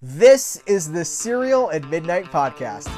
This is the Cereal at Midnight podcast.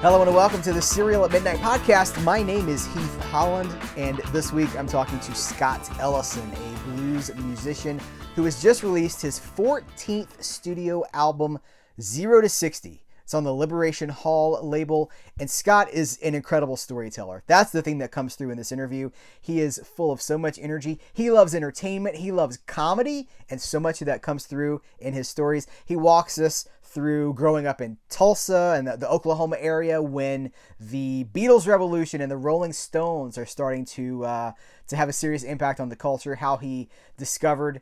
Hello and welcome to the Cereal at Midnight podcast. My name is Heath Holland, and this week I'm talking to Scott Ellison, a blues musician who has just released his 14th studio album, 0 to 60. It's on the Liberation Hall label, and Scott is an incredible storyteller. That's the thing that comes through in this interview. He is full of so much energy. He loves entertainment. He loves comedy, and so much of that comes through in his stories. He walks us through growing up in Tulsa and the Oklahoma area when the Beatles revolution and the Rolling Stones are starting to have a serious impact on the culture, how he discovered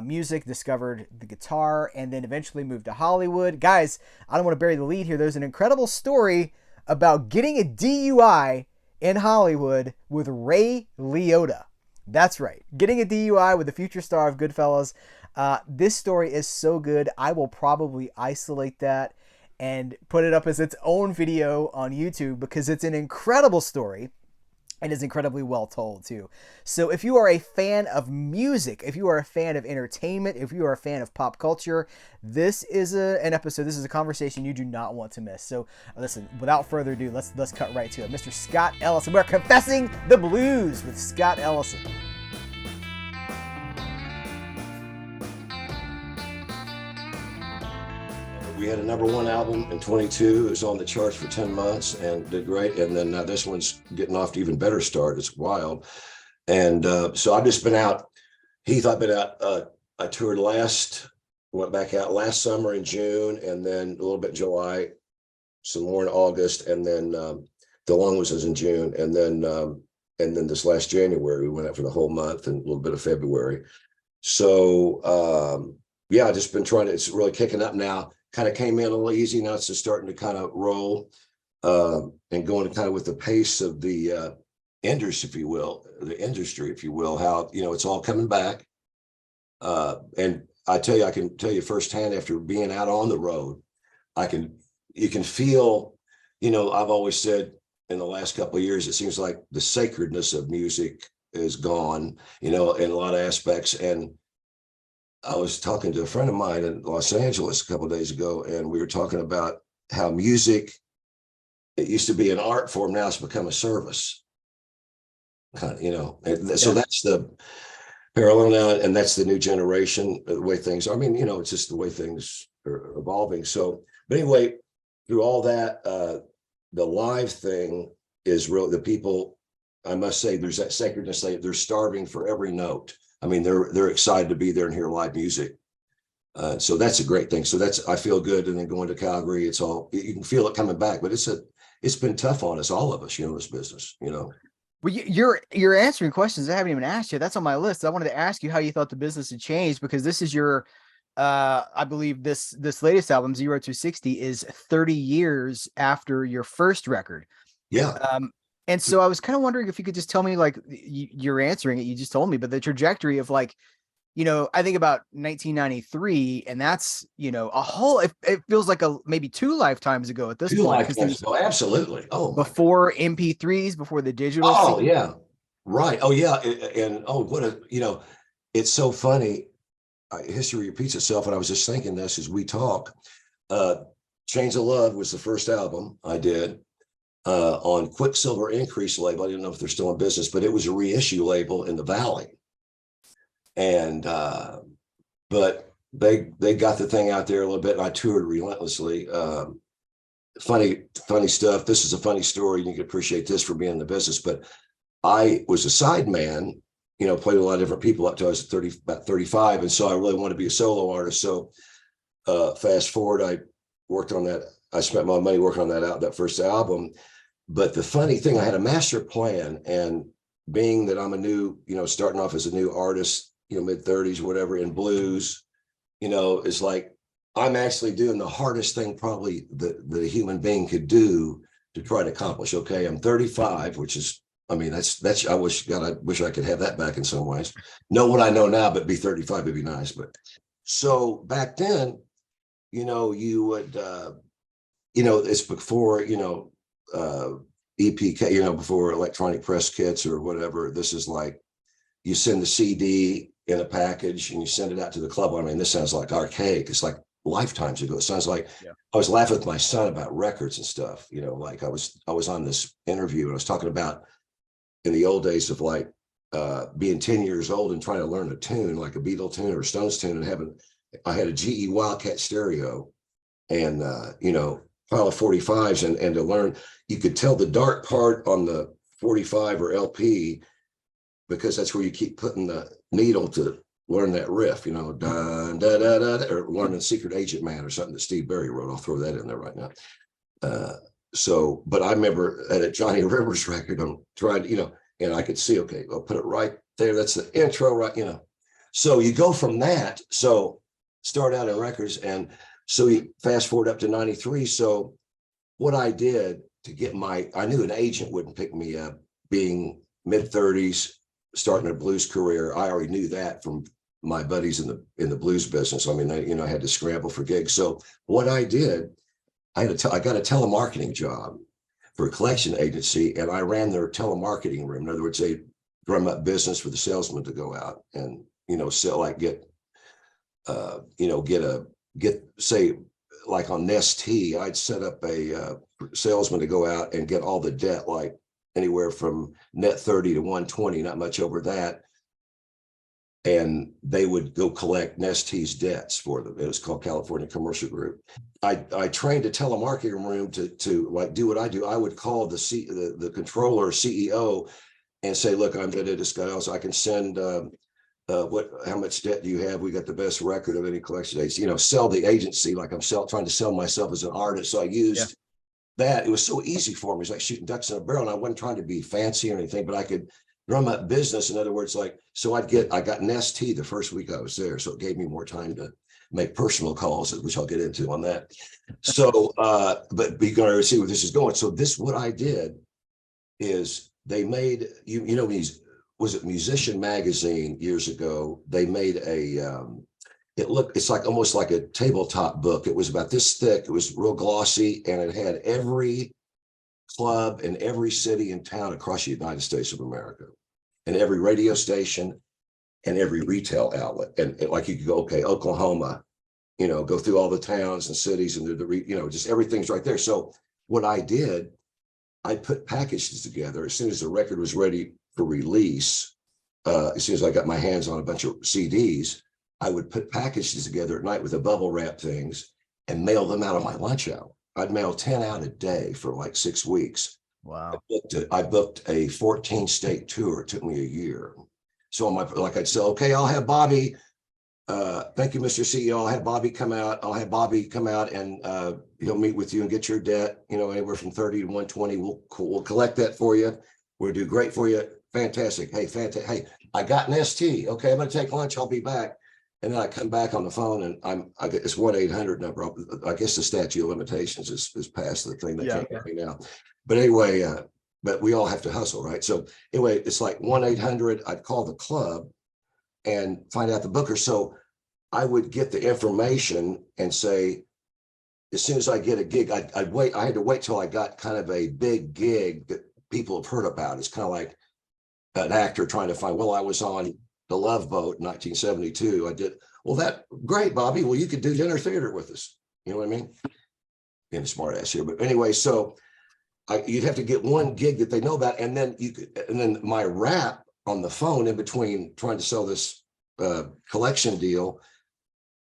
music, discovered the guitar, and then eventually moved to Hollywood. Guys, I don't want to bury the lead here. There's an incredible story about getting a DUI in Hollywood with Ray Liotta. That's right, getting a DUI with the future star of Goodfellas. This story is so good, I will probably isolate that and put it up as its own video on YouTube because it's an incredible story. And is incredibly well told too. So if you are a fan of music, if you are a fan of entertainment, if you are a fan of pop culture, this is an episode, this is a conversation you do not want to miss. So listen, without further ado, let's cut right to it. Mr. Scott Ellison. We're confessing the blues with Scott Ellison. We had a #1 album in 22. It was on the charts for 10 months and did great. And then now this one's getting off to even better start. It's wild. And so I've just been out. Heath, I've been out. I toured went back out last summer in June, and then a little bit in July, some more in August, and then the long was in June. And then this last January, we went out for the whole month and a little bit of February. So yeah, I've just been it's really kicking up now. Kind of came in a little easy. Now it's just starting to kind of roll and going kind of with the pace of the industry, if you will, how, it's all coming back. And I can tell you firsthand, after being out on the road, you can feel, I've always said in the last couple of years, it seems like the sacredness of music is gone, in a lot of aspects. And I was talking to a friend of mine in Los Angeles a couple of days ago, and we were talking about how music, it used to be an art form, now it's become a service. So that's the parallel now, and that's the new generation, the way things are. I mean, it's just the way things are evolving. So, but anyway, through all that, the live thing is real. The people, I must say, there's that sacredness. They're starving for every note. I mean, they're excited to be there and hear live music. So that's a great thing. So I feel good. And then going to Calgary, you can feel it coming back, but it's been tough on us, all of us, this business, Well, you're answering questions I haven't even asked you. That's on my list. I wanted to ask you how you thought the business had changed, because this is your, I believe this latest album, 0 to 60, is 30 years after your first record. Yeah. And so I was kind of wondering if you could just tell me, like, you're answering it, you just told me, but the trajectory of, like, I think about 1993, and that's, a whole, it feels like maybe 2 lifetimes ago at this point. Oh, absolutely. Oh, before MP3s, before the digital. Oh, yeah. Right. Oh, yeah. And it's so funny. History repeats itself. And I was just thinking this as we talk. Chains of Love was the first album I did. On Quicksilver Increase label. I didn't know if they're still in business, but it was a reissue label in the Valley. And but they got the thing out there a little bit, and I toured relentlessly. Funny stuff. This is a funny story. You can appreciate this for being in the business, but I was a sideman, played a lot of different people up to I was about 35. And so I really wanted to be a solo artist. So fast forward, I worked on that. I spent my money working on that first album. But the funny thing, I had a master plan, and being that I'm a new, starting off as a new artist, mid-30s, whatever, in blues, it's like I'm actually doing the hardest thing probably that a human being could do to try to accomplish. Okay, I'm 35, which is, I mean, that's I wish I could have that back in some ways. Know what I know now, but be 35 would be nice. But so back then, you would, it's before, EPK, before electronic press kits or whatever. This is like, you send the CD in a package and you send it out to the club. I mean, this sounds like archaic. It's like lifetimes ago. It sounds like, I was laughing with my son about records and stuff, like I was on this interview and I was talking about in the old days of like being 10 years old and trying to learn a tune, like a Beatle tune or a Stones tune, and I had a GE Wildcat stereo and, pile of 45s and to learn, you could tell the dark part on the 45 or LP because that's where you keep putting the needle to learn that riff, dun, da, da, da, or learning Secret Agent Man or something that Steve Berry wrote. I'll throw that in there right now. But I remember at a Johnny Rivers record, I'm trying to, and I could see, okay, I'll put it right there. That's the intro, right? So you go from that. So start out in records. And so you fast forward up to 93. So what I did to get I knew an agent wouldn't pick me up being mid-30s, starting a blues career. I already knew that from my buddies in the blues business. I mean, I had to scramble for gigs. So what I did, I got a telemarketing job for a collection agency, and I ran their telemarketing room. In other words, they drum up business for the salesman to go out and sell, like get say like on Nest T, I'd set up a salesman to go out and get all the debt, like anywhere from net 30 to 120, not much over that. And they would go collect Nest T's debts for them. It was called California Commercial Group. I trained a telemarketing room to like do what I do. I would call the controller, CEO, and say, look, I'm going to discuss. I can send how much debt do you have? We got the best record of any collection agency. Sell the agency like I'm trying to sell myself as an artist. So I used that. It was so easy for me. It was like shooting ducks in a barrel. And I wasn't trying to be fancy or anything, but I could drum up business. In other words, so I got Nest T the first week I was there. So it gave me more time to make personal calls, which I'll get into on that. So, but you're going to see where this is going. So what I did is they made, was it Musician Magazine years ago? They made it's like almost like a tabletop book. It was about this thick. It was real glossy, and it had every club in every city and town across the United States of America, and every radio station and every retail outlet. And like you could go, okay, Oklahoma, go through all the towns and cities and just everything's right there. So what I did, I put packages together as soon as the record was ready for release. As soon as I got my hands on a bunch of CDs, I would put packages together at night with the bubble wrap things and mail them out on my lunch hour. I'd mail 10 out a day for like 6 weeks. Wow. I booked a 14-state tour. It took me a year. So I'd say, okay, I'll have Bobby. Thank you, Mr. CEO. I'll have Bobby come out. And he'll meet with you and get your debt, anywhere from 30 to 120. We'll collect that for you. We'll do great for you. Fantastic. Hey, fantastic. Hey, I got an ST. Okay, I'm going to take lunch. I'll be back. And then I come back on the phone and I get this 1-800 number. I guess the statute of limitations is past the thing they can't get me now. But anyway, but we all have to hustle, right? So anyway, it's like 1-800. I'd call the club and find out the booker. So I would get the information and say, as soon as I get a gig, I'd wait. I had to wait till I got kind of a big gig that people have heard about. It's kind of like an actor trying to find, I was on The Love Boat in 1972. I did, that great, Bobby. Well, you could do dinner theater with us. You know what I mean? Being a smart ass here. But anyway, so you'd have to get one gig that they know about. And then my rap on the phone in between trying to sell this collection deal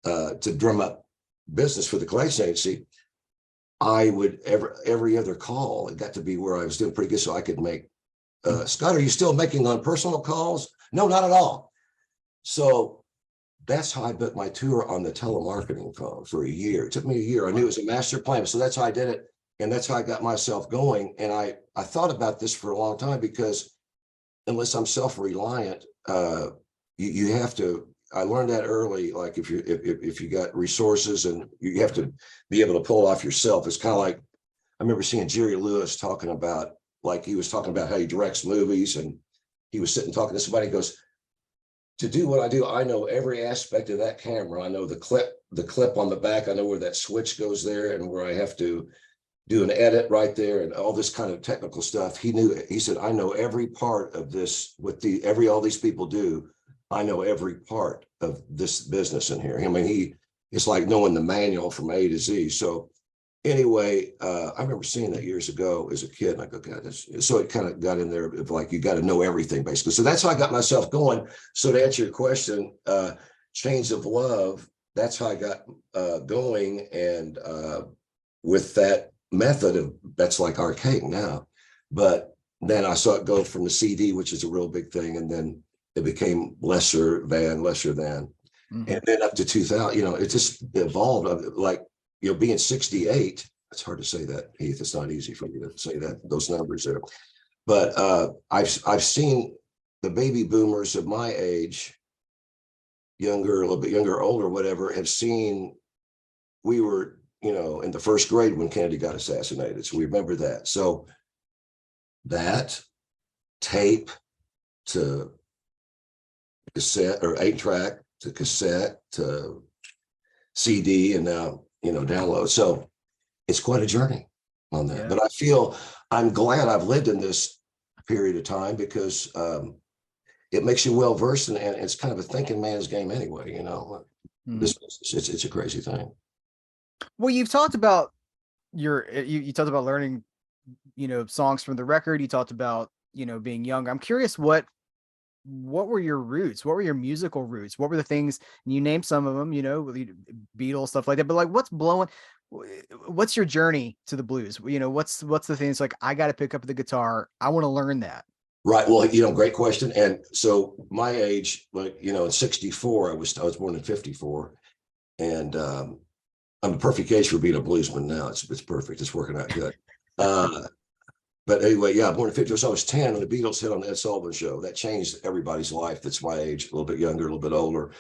to drum up business for the collection agency, I would every other call, it got to be where I was doing pretty good. So I could make, Scott, are you still making on personal calls? No, not at all. So that's how I booked my tour on the telemarketing phone for a year. It took me a year. I knew it was a master plan. So that's how I did it. And that's how I got myself going. And I thought about this for a long time, because unless I'm self-reliant, you have to, I learned that early. Like if you got resources and you have to be able to pull off yourself. It's kind of like, I remember seeing Jerry Lewis talking about, like he was talking about how he directs movies, and he was sitting talking to somebody. He goes, to do what I do, I know every aspect of that camera. I know the clip on the back. I know where that switch goes there and where I have to do an edit right there and all this kind of technical stuff. He said, I know every part of this, all these people do. I know every part of this business in here. I mean, it's like knowing the manual from A to Z. So anyway, I remember seeing that years ago as a kid, and I go, God, so it kind of got in there of like, you got to know everything basically. So that's how I got myself going. So to answer your question, Chains of Love, that's how I got going. And with that method of, that's like archaic now, but then I saw it go from the CD, which is a real big thing, and then it became lesser than, mm-hmm. And then up to 2000, it just evolved. Like, being 68, it's hard to say that, Heath. It's not easy for me to say that, those numbers there. But I've seen the baby boomers of my age, younger, a little bit younger, older, whatever, have seen, we were, in the first grade when Kennedy got assassinated. So we remember that. So that tape to cassette, or 8-track to cassette to CD, and now, download. So it's quite a journey on that. Yeah. But I'm glad I've lived in this period of time, because it makes you well versed, and it's kind of a thinking man's game anyway. Mm-hmm. It's a crazy thing. Well, you've talked about you talked about learning, songs from the record. You talked about, being young. I'm curious, what were your roots? What were your musical roots? What were the things, and you named some of them, Beatles, stuff like that, but like, what's your journey to the blues? What's the things like, I got to pick up the guitar, I want to learn that. Right. Well, great question. And so my age, like, in 64, I was born in 54, and I'm a perfect case for being a bluesman now. It's perfect. It's working out good. But anyway, yeah, born in 50. So I was 10 when the Beatles hit on the Ed Sullivan Show. That changed everybody's life that's my age, a little bit younger, a little bit older.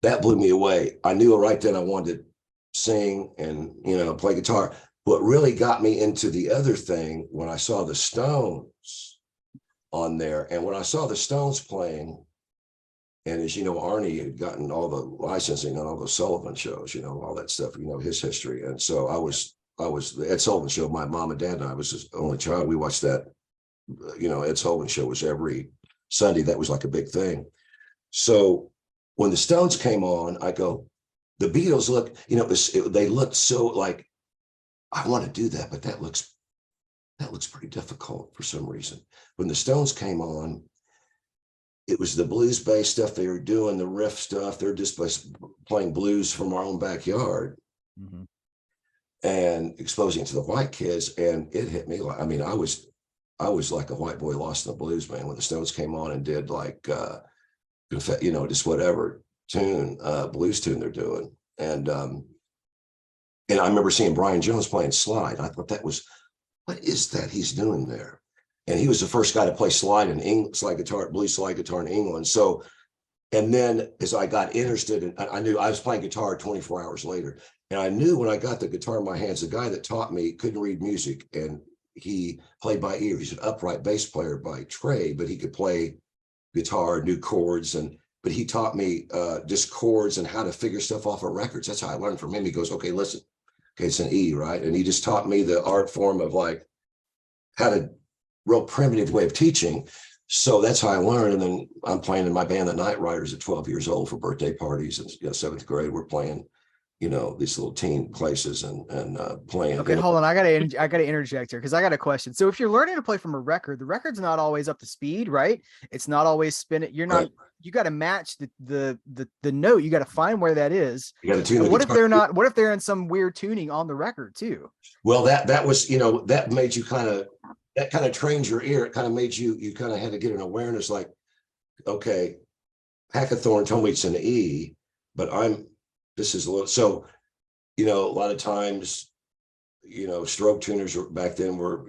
That blew me away. I knew right then I wanted to sing and, play guitar. What really got me into the other thing, when I saw the Stones on there, and when I saw the Stones playing, and as you know, Arnie had gotten all the licensing on all the Sullivan shows, all that stuff, his history. And so I was the Ed Sullivan Show. My mom and dad and I was his only child. We watched that, Ed Sullivan Show was every Sunday. That was like a big thing. So when the Stones came on, I go, the Beatles look, they looked so like, I want to do that, but that looks pretty difficult for some reason. When the Stones came on, it was the blues-based stuff they were doing, the riff stuff. They're just playing blues from our own backyard, mm-hmm. and exposing it to the white kids. And it hit me like, I was like a white boy lost in the blues, man, when the Stones came on and did like, just whatever tune, blues tune they're doing. And I remember seeing Brian Jones playing slide. I thought what is that he's doing there? And he was the first guy to play slide in English, blues slide guitar in England. So, and then as I got interested in, I knew I was playing guitar 24 hours later. And I knew when I got the guitar in my hands, the guy that taught me couldn't read music, and he played by ear. He's an upright bass player by trade, but he could play guitar, knew chords, but he taught me just chords and how to figure stuff off of records. That's how I learned from him. He goes, okay, listen, okay, it's an E, right? And he just taught me the art form of like how to, real primitive way of teaching. So that's how I learned. And then I'm playing in my band, the Night Riders, at 12 years old for birthday parties. And 7th grade, we're playing, these little teen places and playing. Okay, hold on. I gotta interject here, because I got a question. So if you're learning to play from a record, the record's not always up to speed, right? It's not always spinning. You're not. Right. You got to match the note. You got to find where that is. You got to tune. What if they're not? What if they're in some weird tuning on the record too? Well, that was that made you that kind of trained your ear. It kind of made you kind of had to get an awareness like, okay, Hackathorn told me it's an E, but this is a little, so, a lot of times, stroke tuners back then were,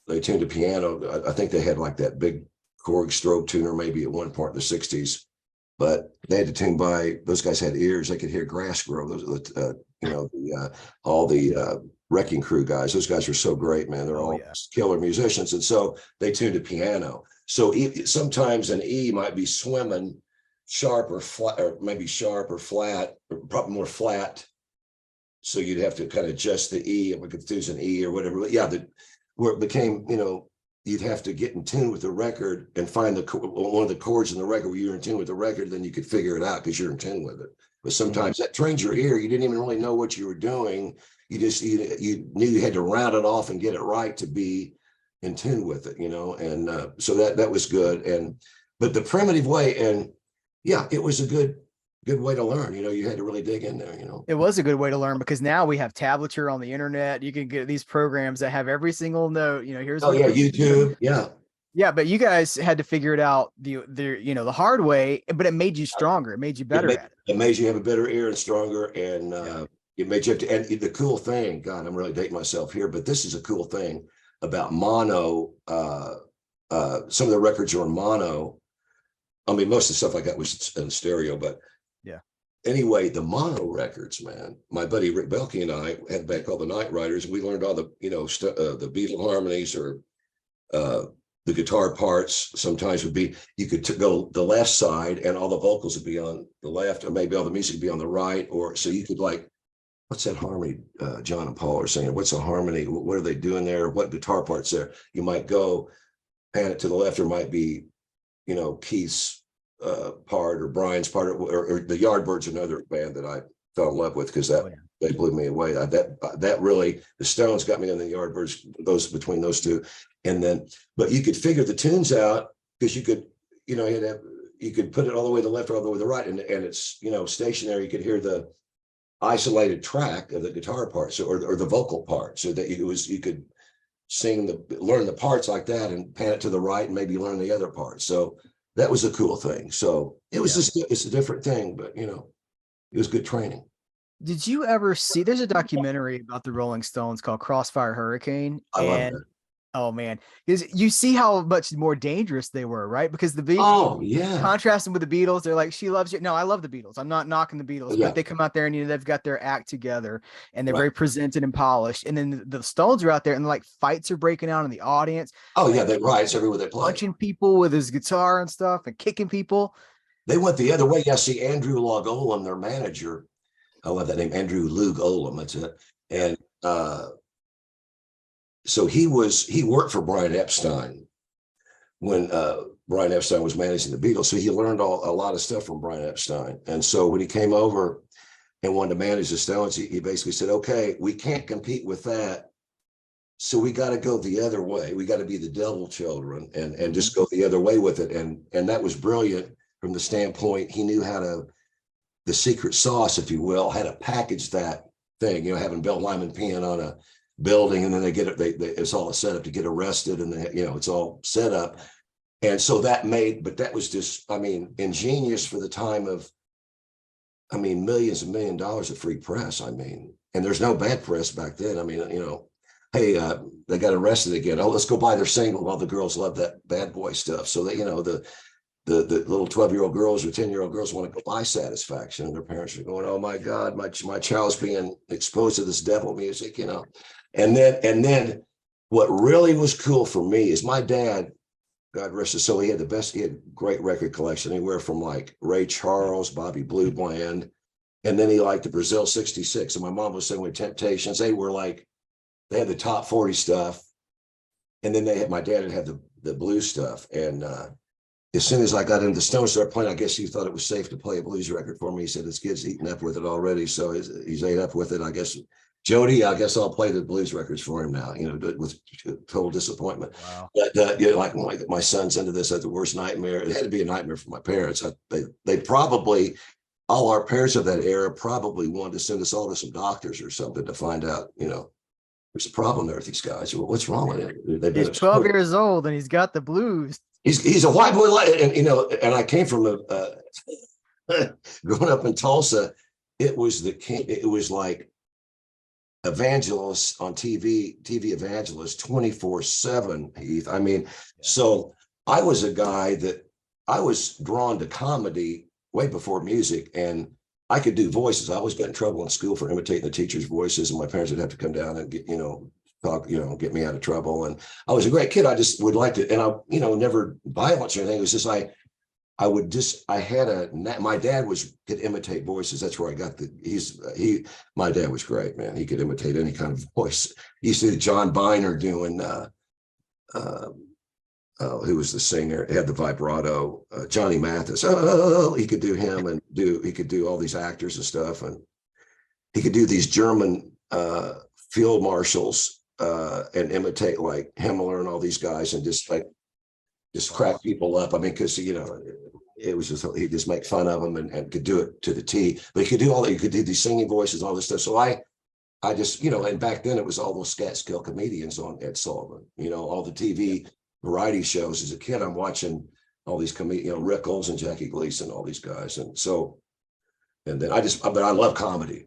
they tuned a piano. I think they had like that big Korg stroke tuner maybe at one point in the 60s, but they had to tune by, those guys had ears. They could hear grass grow. Those, all the Wrecking Crew guys, those guys are so great, man. They're all killer musicians. And so they tuned a piano. So sometimes an E might be swimming sharp or flat, or maybe sharp or flat, or probably more flat So you'd have to kind of adjust the E, like if there's an E or whatever. But yeah, where it became, you'd have to get in tune with the record and find one of the chords in the record where you're in tune with the record, then you could figure it out because you're in tune with it. But sometimes that trains your ear. You didn't even really know what you were doing. You just you knew you had to round it off and get it right to be in tune with it, and so that was good. But the primitive way, and yeah, it was a good way to learn. You had to really dig in there. It was a good way to learn because now we have tablature on the internet. You can get these programs that have every single note. Here's YouTube, yeah. But you guys had to figure it out the hard way, but it made you stronger. It made you better at it. It made you have a better ear and stronger, and it made you have to. And the cool thing, God, I'm really dating myself here, but this is a cool thing about mono. Some of the records are in mono. I mean, most of the stuff I got was in stereo, but yeah. Anyway, the mono records, man. My buddy Rick Belkey and I had a band called the Night Riders. We learned all the, the Beatle harmonies or the guitar parts. Sometimes would be you could go the left side and all the vocals would be on the left, or maybe all the music would be on the right, or so you could what's that harmony? John and Paul are saying, what's a harmony? What are they doing there? What guitar parts there? You might go pan it to the left, or might be, Keith's part or Brian's part, or the Yardbirds, another band that I fell in love with because they blew me away. That really, the Stones got me in the Yardbirds, between those two. And then, but you could figure the tunes out because you could, you could put it all the way to the left or all the way to the right, and it's, stationary. You could hear the isolated track of the guitar parts or the vocal part, so that you could learn the parts like that and pan it to the right and maybe learn the other parts. So that was a cool thing. So it was it's a different thing, but it was good training. Did you ever see, there's a documentary about the Rolling Stones called Crossfire Hurricane. I love that. Oh man, because you see how much more dangerous they were, right? Because the Beatles, contrasting with the Beatles, they're like, she loves you. No, I love the Beatles. I'm not knocking the Beatles, but they come out there and they've got their act together and they're very presented and polished. And then the Stones are out there and fights are breaking out in the audience. Oh yeah, they riots everywhere they play, punching people with his guitar and stuff and kicking people. They went the other way. Yeah, see, Andrew Loog Olam, their manager, I love that name, Andrew Loog Olam. That's it. And so he worked for Brian Epstein when Brian Epstein was managing the Beatles. So he learned a lot of stuff from Brian Epstein. And so when he came over and wanted to manage the Stones, he basically said, okay, we can't compete with that. So we got to go the other way. We got to be the devil children and just go the other way with it. And that was brilliant from the standpoint he knew the secret sauce, if you will, how to package that thing, having Bill Lyman peeing on a building, and then it's all a setup to get arrested, and it's all set up. And so that was just, ingenious for the time of, millions and $1 million of free press. And there's no bad press back then. Hey, they got arrested again. Oh, let's go buy their single. While the girls love that bad boy stuff. So that, the little 12-year-old girls or 10-year-old girls want to go buy Satisfaction, and their parents are going, oh my God, my child's being exposed to this devil music, And then what really was cool for me is my dad, God rest his soul, he had great record collection, anywhere from Ray Charles, Bobby Blue Bland, and then he liked the Brazil 66. And my mom was saying with Temptations, they had the top 40 stuff. And then my dad had the blues stuff. And as soon as I got into the Stones, started playing, I guess he thought it was safe to play a blues record for me. He said, this kid's eaten up with it already. So he's ate up with it. I guess, Jody, I guess I'll play the blues records for him now, with total disappointment. Wow. But my son's into this, at the worst nightmare. It had to be a nightmare for my parents. They probably, all our parents of that era probably wanted to send us all to some doctors or something to find out, there's a problem there with these guys. What's wrong with it? He's 12 years old and he's got the blues. He's a white boy, and I came from growing up in Tulsa. It was like evangelists on TV evangelists 24/7, Heath. So I was a guy that I was drawn to comedy way before music, and I could do voices. I always got in trouble in school for imitating the teachers' voices, and my parents would have to come down and get, talk, get me out of trouble. And I was a great kid. I just would like to, and I, never violence or anything. It was just I my dad could imitate voices. That's where I got my dad was great, man. He could imitate any kind of voice. You see John Biner doing, who was the singer, he had the vibrato, Johnny Mathis. Oh, he could do him, and he could do all these actors and stuff. And he could do these German field marshals and imitate like Himmler and all these guys, and just crack people up. I mean, because it was just, he'd just make fun of them and could do it to the T. But he could do these singing voices, all this stuff. So I just, and back then it was all those Catskill comedians on Ed Sullivan, all the TV variety shows. As a kid, I'm watching all these comedians, Rickles and Jackie Gleason, all these guys. And so, and then but I love comedy.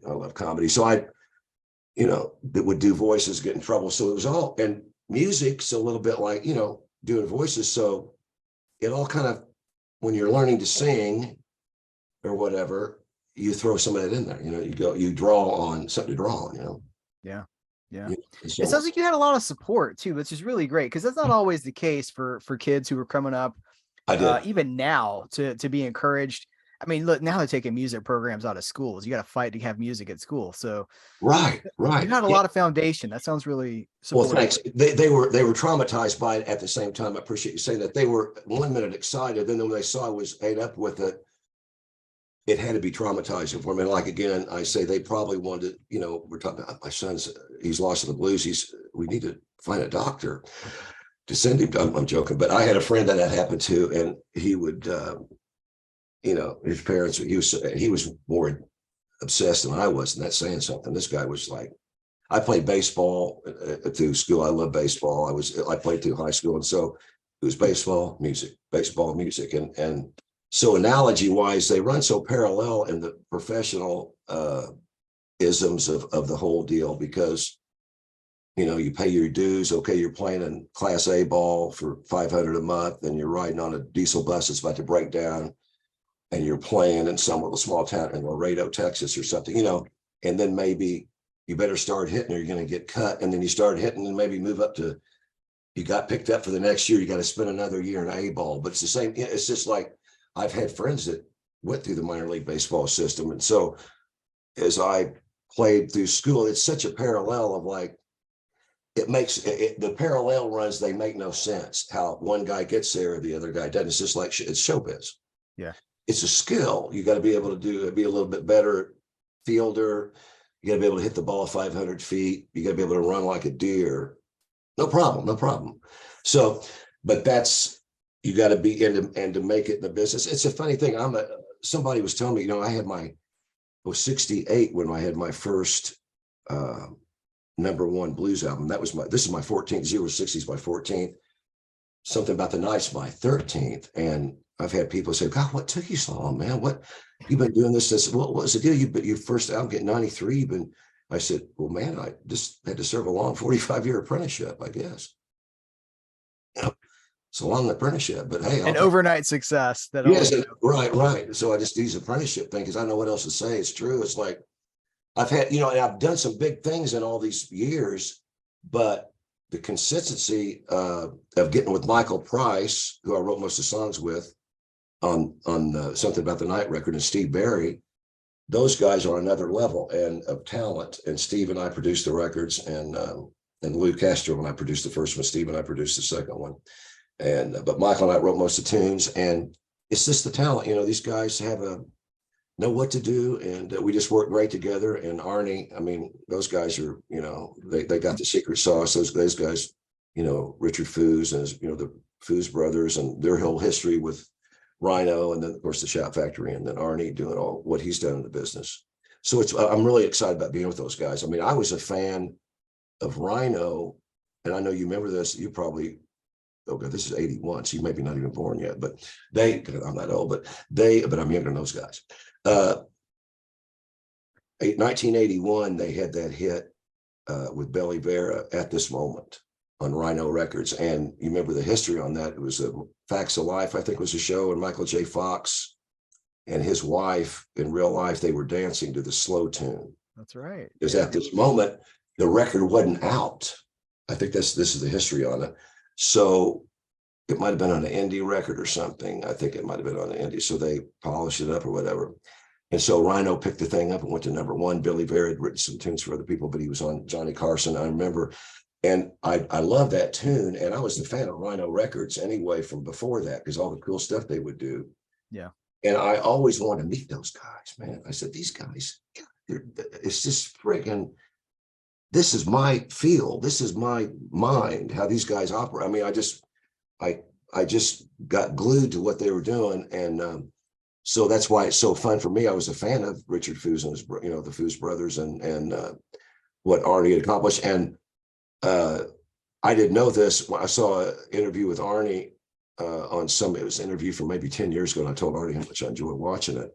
So I that would do voices, get in trouble. So it was all, and music's a little bit like, doing voices. So it all kind of, when you're learning to sing or whatever, you throw some of that in there, you draw on something to draw on, Yeah. So, it sounds like you had a lot of support too, which is really great, because that's not always the case for kids who are coming up. I did. Even now to be encouraged. I mean, look, now they're taking music programs out of schools. You got to fight to have music at school. So right. You had a lot of foundation. That sounds really supportive. Well, thanks. They were traumatized by it at the same time. I appreciate you saying that. They were 1 minute excited, then when they saw I was ate up with it, it had to be traumatizing for me. And like, again, I say they probably wanted, we're talking about my son's, he's lost in the blues. We need to find a doctor to send him to. I'm joking, but I had a friend that happened to, and he would, his parents, he was more obsessed than I was, and that's saying something. This guy was like, I played baseball through school. I love baseball. I played through high school. And so it was baseball, music. And so analogy wise, they run so parallel in the professional isms of the whole deal, because, you pay your dues. Okay, you're playing in Class A ball for $500 a month, and you're riding on a diesel bus that's about to break down, and you're playing in some little small town in Laredo, Texas or something, and then maybe you better start hitting or you're going to get cut. And then you start hitting and maybe move up to, you got picked up for the next year. You got to spend another year in A ball. But it's the same. It's just like, I've had friends that went through the minor league baseball system. And so as I played through school, it's such a parallel of like, it makes the parallel runs, they make no sense. How one guy gets there, the other guy doesn't. It's just like, it's showbiz. Yeah. It's a skill. You got to be able to be a little bit better fielder. You got to be able to hit the ball 500 feet. You got to be able to run like a deer. No problem. So, but you got to be in, and to make it in the business. It's a funny thing. Somebody was telling me, I was 68 when I had my first #1 blues album. This is my 14th. 060 is my 14th. Something About the Night's my 13th. And I've had people say, God, what took you so long, man? What, you've been doing this? What was the deal? Your first album get 93. I said, well, man, I just had to serve a long 45-year apprenticeship, I guess. It's a long apprenticeship, but hey. Overnight success. Yes, right. So I just do these apprenticeship thing because I know what else to say. It's true. It's like, I've had, and I've done some big things in all these years, but the consistency of getting with Michael Price, who I wrote most of the songs with on Something About the Night record, and Steve Barry, those guys are another level and of talent. And Steve and I produced the records, and Lou Castro and I produced the first one. Steve and I produced the second one. But Michael and I wrote most of the tunes, and it's just the talent. These guys know what to do, and we just work great together. And Arnie, I mean, those guys are, they got the secret sauce. Those guys, Richard Foos and the Foos brothers and their whole history with Rhino, and then of course the Shout Factory, and then Arnie doing all what he's done in the business. So I'm really excited about being with those guys. I mean, I was a fan of Rhino, and I know you remember this. You probably, okay, this is 81, so you may be not even born yet, but I'm not old, but I'm younger than those guys. 1981, they had that hit with Belly Vera, At This Moment, on Rhino Records. And you remember the history on that. It was Facts of Life, I think was a show, and Michael J. Fox and his wife, in real life, they were dancing to the slow tune. That's right. Because at this moment, the record wasn't out. I think this is the history on it. So it might have been on an indie record or something. I think it might have been on an indie. So they polished it up or whatever. And so Rhino picked the thing up and went to #1. Billy Vera had written some tunes for other people, but he was on Johnny Carson, I remember. And I love that tune. And I was a fan of Rhino Records anyway from before that, because all the cool stuff they would do. Yeah. And I always wanted to meet those guys, man. I said, these guys, it's just friggin', this is my field. This is my mind, how these guys operate. I mean, I just got glued to what they were doing. And so that's why it's so fun for me. I was a fan of Richard Foos and his, the Foos brothers and what Arnie had accomplished. And I didn't know this. I saw an interview with Arnie it was an interview from maybe 10 years ago. And I told Arnie how much I enjoyed watching it.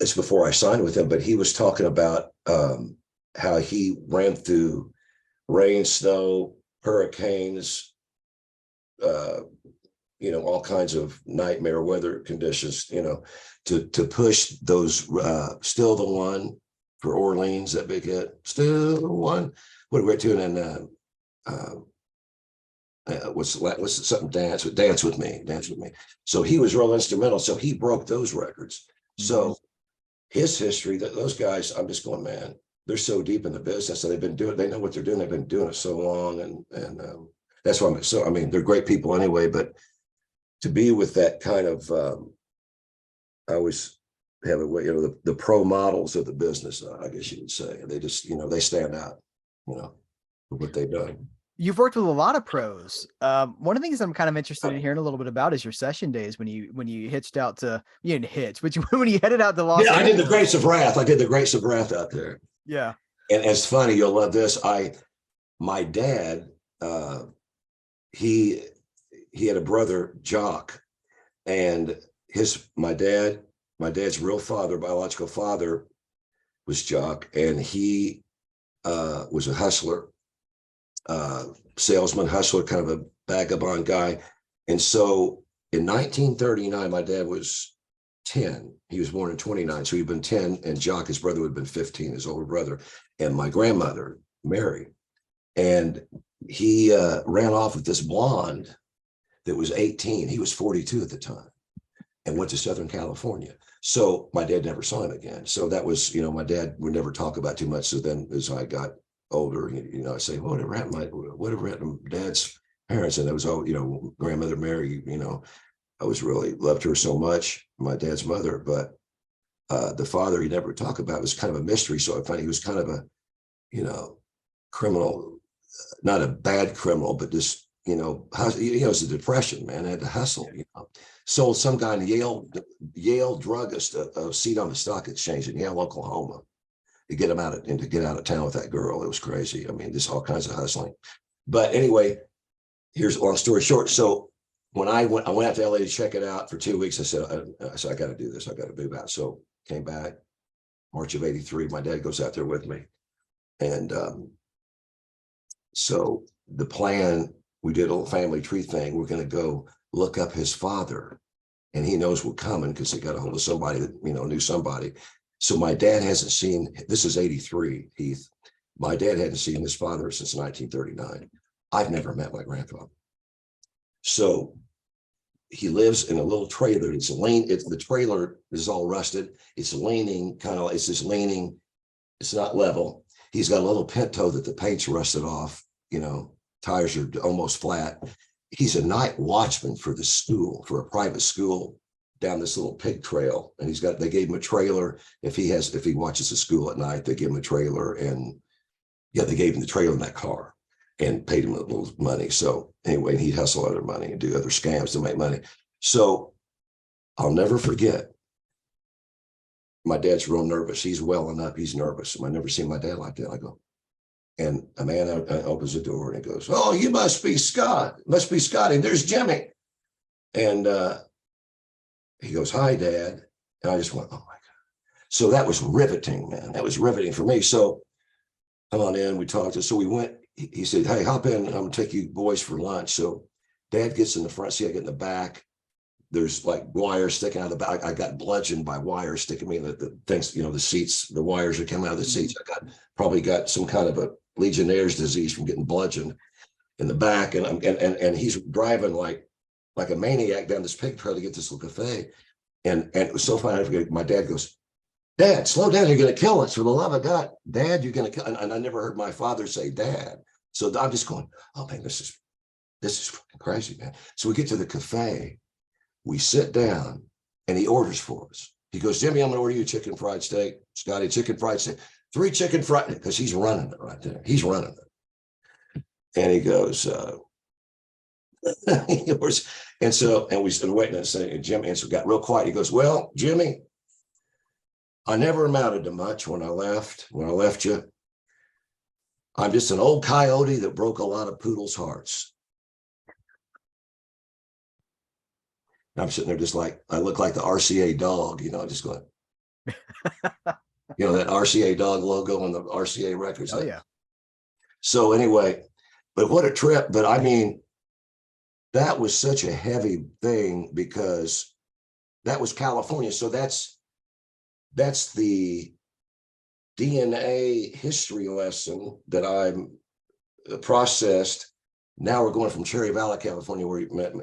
It's before I signed with him, but he was talking about how he ran through rain, snow, hurricanes, all kinds of nightmare weather conditions, to push those Still the One for Orleans, that big hit, Still the One. What we're doing, and what's something, Dance with Me. So he was real instrumental. So he broke those records. Mm-hmm. So his history, those guys, I'm just going, man, they're so deep in the business, and they know what they're doing. They've been doing it so long, and that's why they're great people anyway. But to be with that kind of, I always have the pro models of the business, I guess you would say. They just, they stand out, for what they've done. You've worked with a lot of pros. One of the things I'm kind of interested in hearing a little bit about is your session days when you hitched out to, you didn't hitch, but when you headed out to Los Angeles. I did the Grapes of Wrath. I did the Grapes of Wrath out there. Yeah. And it's funny, you'll love this. My dad, he had a brother, Jock, and my dad's real father, biological father, was Jock, and he was a hustler, salesman, hustler, kind of a vagabond guy. And so in 1939, my dad was 10. He was born in 29, so he'd been 10, and Jock, his brother, would have been 15, his older brother, and my grandmother, Mary. And he ran off with this blonde that was 18. He was 42 at the time, and went to Southern California. So my dad never saw him again. So that was, my dad would never talk about too much. So then as I got older, I say, whatever happened to Dad's parents? And it was all, grandmother Mary, I was really loved her so much, my dad's mother, but the father he never talked about was kind of a mystery. So I found he was kind of a, criminal, not a bad criminal, but just, it was a depression, man. I had to hustle, Sold some guy in Yale druggist a seat on the stock exchange in Yale, Oklahoma, to get him out of town with that girl. It was crazy. I mean, just all kinds of hustling. But anyway, here's a long story short. So when I went out to LA to check it out for 2 weeks, I said, I got to do this. I got to move out. So came back March of '83. My dad goes out there with me. And so the plan, we did a little family tree thing. We're going to go look up his father, and he knows we're coming because he got a hold of somebody that, knew somebody. So my dad hasn't seen, this is '83, Heath. My dad hadn't seen his father since 1939. I've never met my grandfather. So he lives in a little trailer. The trailer is all rusted. It's leaning, it's not level. He's got a little Pinto that the paint's rusted off, tires are almost flat. He's a night watchman for the school, for a private school down this little pig trail. And they gave him a trailer. If he watches the school at night, they give him a trailer, and they gave him the trailer in that car and paid him a little money. So anyway, he'd hustle other money and do other scams to make money. So I'll never forget, my dad's real nervous. He's welling up. He's nervous. I've never seen my dad like that. I go, and a man opens the door and he goes, "Oh, you must be Scott. Must be Scotty. There's Jimmy." And he goes, "Hi, Dad." And I just went, "Oh my God." So that was riveting, man. That was riveting for me. So come on in, we talked. So we went, he said, "Hey, hop in. I'm gonna take you boys for lunch." So Dad gets in the front seat, I get in the back. There's like wires sticking out of the back. I got bludgeoned by wires sticking me in the things, the seats, the wires are coming out of the seats. Probably got some kind of a Legionnaire's disease from getting bludgeoned. in the back, and and he's driving like a maniac down this pig trail to get this little cafe. And it was so funny. My dad goes, "Dad, slow down. You're going to kill us. For the love of God, Dad, you're going to kill." And I never heard my father say Dad. So I'm just going, oh man, this is fucking crazy, man. So we get to the cafe, we sit down, and he orders for us. He goes, "Jimmy, I'm going to order you chicken fried steak. Scotty, chicken fried steak. 3 chicken fried," because he's running it right there. He's running it. And he goes, and we started waiting and Jimmy, and so got real quiet. He goes, "Well, Jimmy, I never amounted to much when I left you. I'm just an old coyote that broke a lot of poodles' hearts." And I'm sitting there just like, I look like the RCA dog, just going, that RCA dog logo on the RCA records. Oh, yeah. So anyway, but what a trip. But I mean, that was such a heavy thing because that was California. So that's the DNA history lesson that I'm processed. Now we're going from Cherry Valley, California, where you met,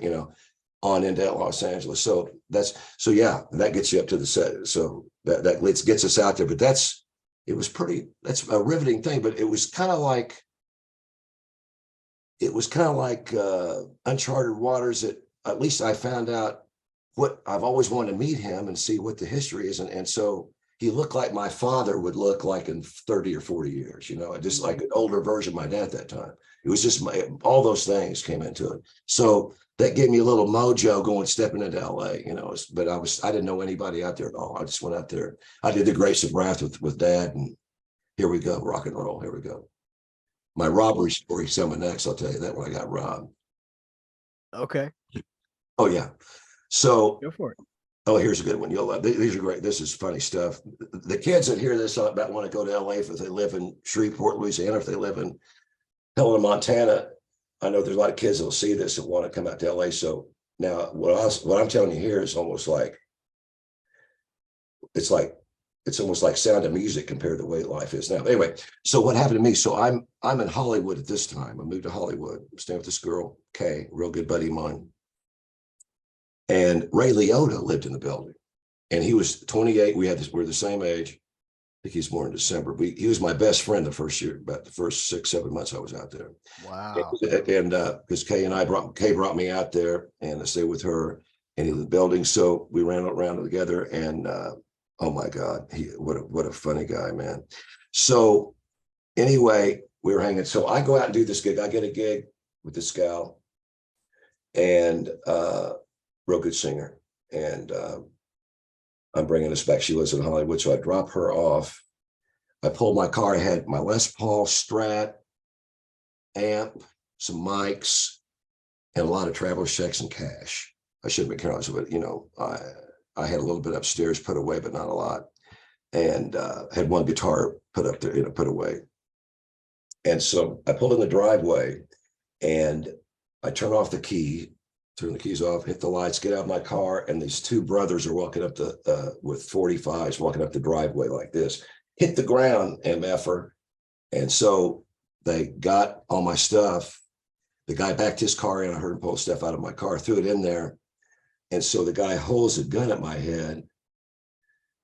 on into Los Angeles. So yeah, that gets you up to the set. So that gets us out there. But that's a riveting thing. But it was kind of like uncharted waters. That at least I found out what I've always wanted to meet him and see what the history is. And so he looked like my father would look like in 30 or 40 years, just like an older version of my dad at that time. It was just all those things came into it. So that gave me a little mojo stepping into LA, but I didn't know anybody out there at all. I just went out there. I did the Grapes of Wrath with Dad, and here we go, rock and roll. Here we go. My robbery story coming next. I'll tell you that when I got robbed. Okay. Oh yeah. So go for it. Oh, here's a good one. You'll love these are great. This is funny stuff. The kids that hear this about want to go to LA if they live in Shreveport, Louisiana, if they live in Helena, Montana. I know there's a lot of kids that'll see this and want to come out to LA. So now what I'm telling you here is almost like it's almost like Sound of Music compared to the way life is now. Anyway, so what happened to me? So I'm in Hollywood at this time. I moved to Hollywood. I'm staying with this girl, Kay, real good buddy of mine. And Ray Liotta lived in the building, and he was 28. We're the same age. I think he's born in December. He was my best friend the first year, about the first 6-7 months I was out there. Wow. And because Kay brought me out there, and I stayed with her and in the building. So we ran around together, and oh my God, what a funny guy, man. So anyway, we were hanging. So I go out and do this gig. I get a gig with this gal, and real good singer. And I'm bringing this back. She lives in Hollywood. So I drop her off. I pulled my car. I had my Les Paul Strat amp, some mics, and a lot of traveler's checks and cash. I shouldn't be careless, but I had a little bit upstairs put away, but not a lot. And had one guitar put up there, put away. And so I pulled in the driveway, and I turn the keys off, hit the lights, get out of my car, and these two brothers are walking up with 45s, walking up the driveway like this, hit the ground, MFer. And so they got all my stuff. The guy backed his car in. I heard him pull stuff out of my car, threw it in there. And so the guy holds a gun at my head,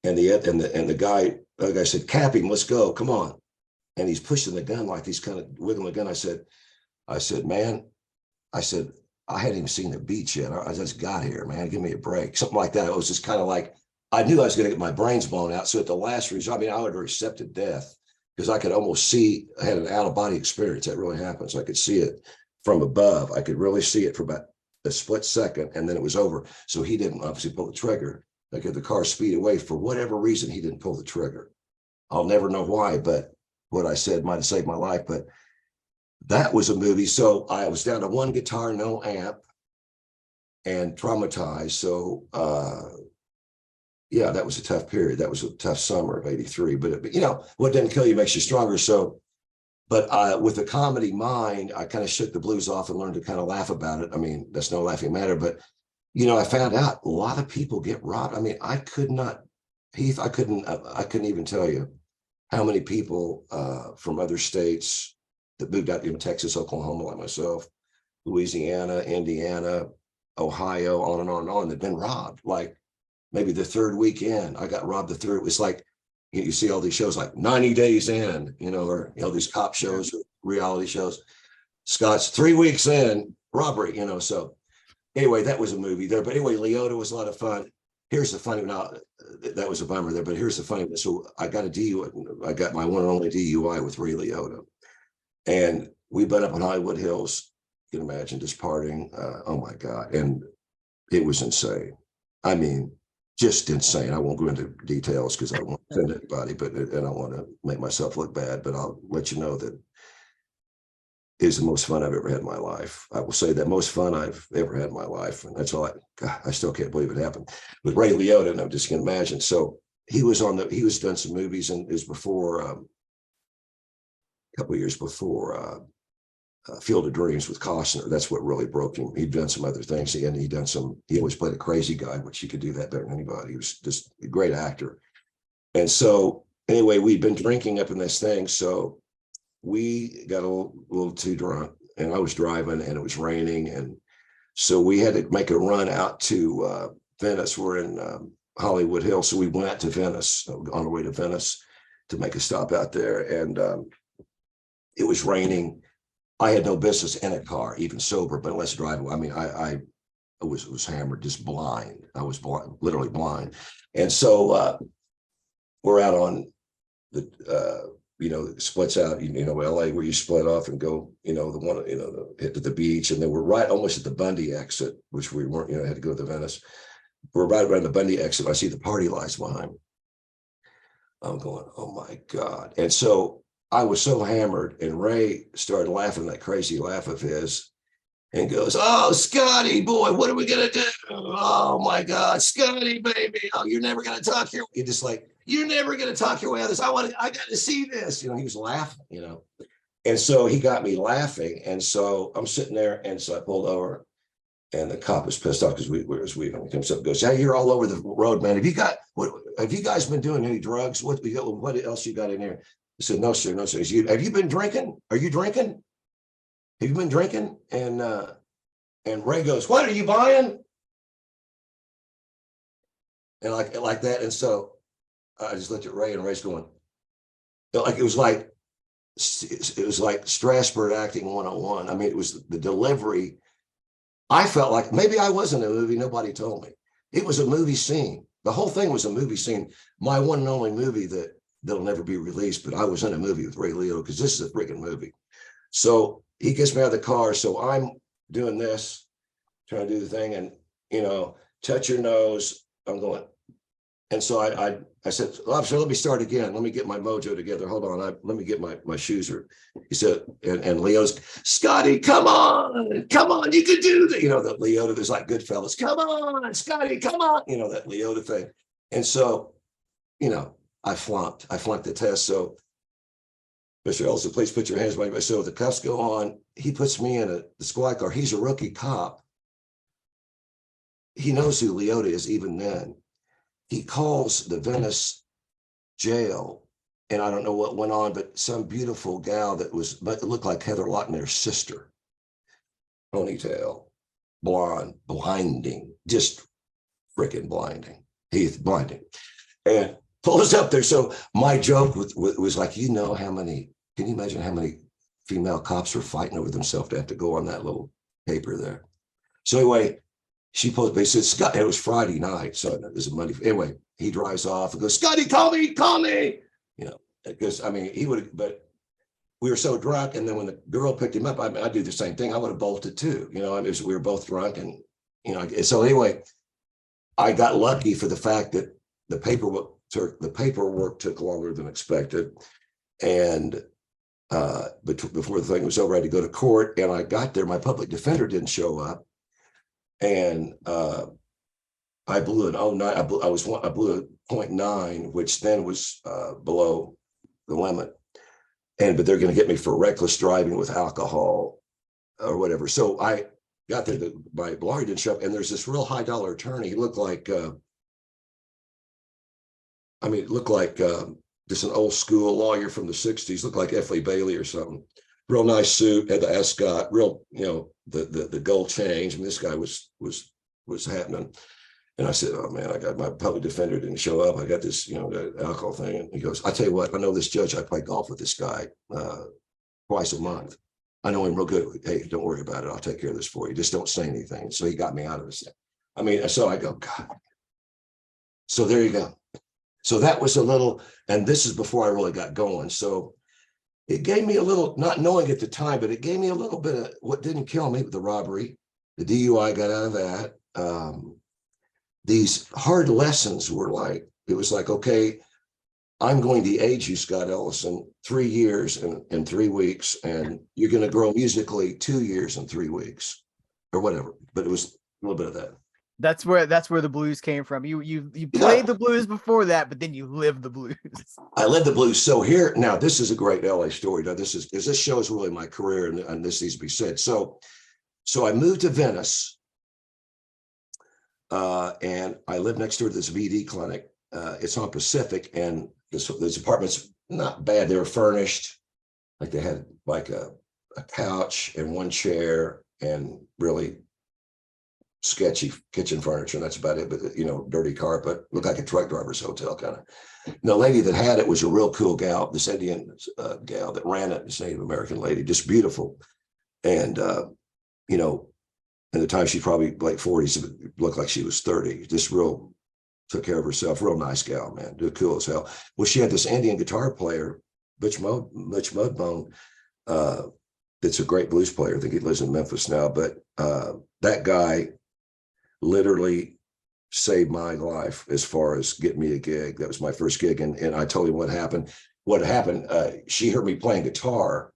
and the guy said, "Cap him, let's go, come on." And he's pushing the gun like he's kind of wiggling the gun. I said, "Man," I hadn't even seen the beach yet. I just got here, man. Give me a break. Something like that. It was just kind of like, I knew I was going to get my brains blown out. So at the last resort, I would have accepted death because I could almost see, I had an out-of-body experience. That really happened. So I could see it from above. I could really see it for about a split second, and then it was over. So he didn't obviously pull the trigger. Like if the car speed away, for whatever reason, he didn't pull the trigger. I'll never know why, but what I said might have saved my life. But that was a movie. So I was down to one guitar, no amp, and traumatized. So yeah, that was a tough period. That was a tough summer of '83. But what doesn't kill you makes you stronger. So, but with a comedy mind, I kind of shook the blues off and learned to kind of laugh about it. I mean, that's no laughing matter. But I found out a lot of people get robbed. I mean, I couldn't even tell you how many people from other states that moved out in Texas, Oklahoma, like myself, Louisiana, Indiana, Ohio, on and on and on, that been robbed. Like maybe the third weekend, I got robbed the third. It was like, you see all these shows like 90 Days In, or, these cop shows, or reality shows. Scott's 3 weeks in, robbery, so anyway, that was a movie there. But anyway, Liotta was a lot of fun. Here's the funny, now that was a bummer there, but here's the funny one. So I got a DUI, I got my one and only DUI with Ray Liotta. And we've been up in Hollywood Hills, you can imagine, just partying. Oh my God. And it was insane. I mean, just insane. I won't go into details because I don't want to offend anybody, but I don't want to make myself look bad, but I'll let you know that is the most fun I've ever had in my life. I will say that most fun I've ever had in my life. And that's all I still can't believe it happened with Ray Liotta. And I'm just going to imagine. So he was done some movies, and it was before, a couple of years before Field of Dreams with Costner. That's what really broke him. He'd done some other things. He always played a crazy guy, which he could do that better than anybody. He was just a great actor. And so anyway, we'd been drinking up in this thing. So we got a little too drunk, and I was driving, and it was raining. And so we had to make a run out to Venice. We're in Hollywood Hills. So we went out to Venice, on our way to Venice, to make a stop out there. And it was raining. I had no business in a car, even sober, but let's drive. I mean, I was hammered, just blind. I was blind, literally blind. And so we're out on the, splits out, LA, where you split off and go, hit to the beach. And then we're right almost at the Bundy exit, which we weren't, had to go to Venice. We're right around the Bundy exit. I see the party lights behind me. I'm going, oh my God. And so I was so hammered, and Ray started laughing, that crazy laugh of his, and goes, "Oh, Scotty, boy, what are we going to do? Oh my God, Scotty, baby. Oh, you're never going to talk your way." You're just like, "You're never going to talk your way out of this. I got to see this." He was laughing, And so he got me laughing. And so I'm sitting there. And so I pulled over, and the cop was pissed off because we comes up and goes, "Yeah, you're all over the road, man. Have you guys been doing any drugs? What else you got in there?" I said, "No, sir, no, sir." He said, "Have you been drinking? Are you drinking? Have you been drinking?" And Ray goes, "What are you buying?" And like that. And so I just looked at Ray, and Ray's going, it was like Strasbourg acting 101. I mean, it was the delivery. I felt like maybe I was in a movie. Nobody told me. It was a movie scene. The whole thing was a movie scene. My one and only movie that'll never be released, but I was in a movie with Ray Liotta, because this is a freaking movie. So he gets me out of the car. So I'm doing this, trying to do the thing, and, touch your nose. I'm going. And so I said, "Officer, let me start again. Let me get my mojo together. Hold on. Let me get my shoes." He said, and Leo's, "Scotty, come on, you can do that." That Liotta, there's like Goodfellas. "Come on, Scotty, come on." That Liotta thing. And so, I flunked the test. So, "Mr. Ellison, please put your hands behind me." So the cuffs go on. He puts me in the squad car. He's a rookie cop. He knows who Liotta is even then. He calls the Venice jail, and I don't know what went on, but some beautiful gal but it looked like Heather Lochner's sister. Ponytail, blonde, blinding, just freaking blinding. He's blinding. And pulls up there. So my joke was like, can you imagine how many female cops were fighting over themselves to have to go on that little paper there? So anyway, she pulls, they said, "Scott," it was Friday night, so it was a Monday. Anyway, he drives off and goes, "Scotty, call me. Because he would have, but we were so drunk. And then when the girl picked him up, I'd do the same thing. I would have bolted too. We were both drunk. And, so anyway, I got lucky for the fact that the paperwork took longer than expected. And before the thing was over, I had to go to court, and I got there. My public defender didn't show up. And I blew an 09. I blew a 0.9, which then was below the limit. But they're going to get me for reckless driving with alcohol or whatever. So I got there. My lawyer didn't show up, and there's this real high dollar attorney. He looked like, just an old school lawyer from the 60s. Looked like F. Lee Bailey or something. real nice suit, had the ascot, real, the gold chains. And this guy was happening. And I said, oh man, I got my public defender didn't show up. I got this, the alcohol thing. And he goes, I tell you what, I know this judge. I play golf with this guy twice a month. I know him real good. Hey, don't worry about it. I'll take care of this for you. Just don't say anything. So he got me out of this. So I go, God. So there you go. So that was a little, and this is before I really got going. So it gave me a little, not knowing at the time, but it gave me a little bit of what didn't kill me with the robbery. The DUI got out of that. These hard lessons were like, it was like, okay, I'm going to age you, Scott Ellison, 3 years and 3 weeks, and you're going to grow musically 2 years and 3 weeks or whatever. But it was a little bit of that. That's where the blues came from. You played the blues before that, but then you lived the blues. I lived the blues. So here, now this is a great LA story. Now this shows really my career, and this needs to be said. So I moved to Venice, and I lived next door to this VD clinic. It's on Pacific, and this apartment's not bad. They were furnished, like they had like a couch and one chair and really sketchy kitchen furniture, and that's about it. But dirty carpet, looked like a truck driver's hotel kind of. And the lady that had it was a real cool gal, this Indian gal that ran it, this Native American lady, just beautiful. And at the time she's probably late 40s, looked like she was 30. Just real took care of herself, real nice gal, man, cool as hell. Well, she had this Indian guitar player, Butch Mudbone. That's a great blues player. I think he lives in Memphis now, but that guy literally saved my life as far as getting me a gig. That was my first gig. And I told him what happened. She heard me playing guitar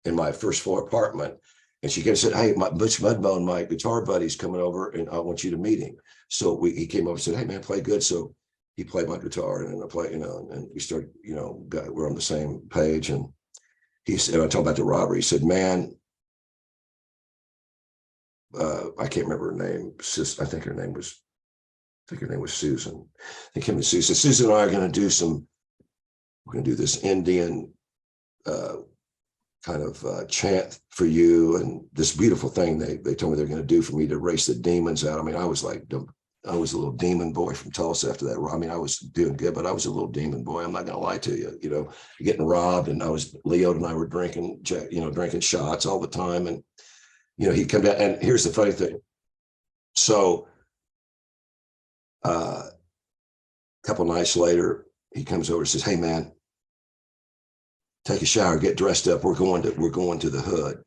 in my first floor apartment. And she came and said, hey, Butch Mudbone, my guitar buddy's coming over and I want you to meet him. So he came over and said, hey man, play good. So he played my guitar and I played, and we started, we're on the same page. And he said, I told about the robbery. He said, man, I can't remember her name. I think her name was Susan. They came to Susan. Susan and I are going to do this Indian kind of chant for you, and this beautiful thing they told me they're going to do for me to erase the demons out. I mean, I was a little demon boy from Tulsa after that. I mean, I was doing good, but I was a little demon boy. I'm not going to lie to you. Getting robbed, and Liotta and I were drinking shots all the time, and he'd come down. And here's the funny thing. So a couple nights later, he comes over and says, hey man, take a shower, get dressed up. We're going to the hood.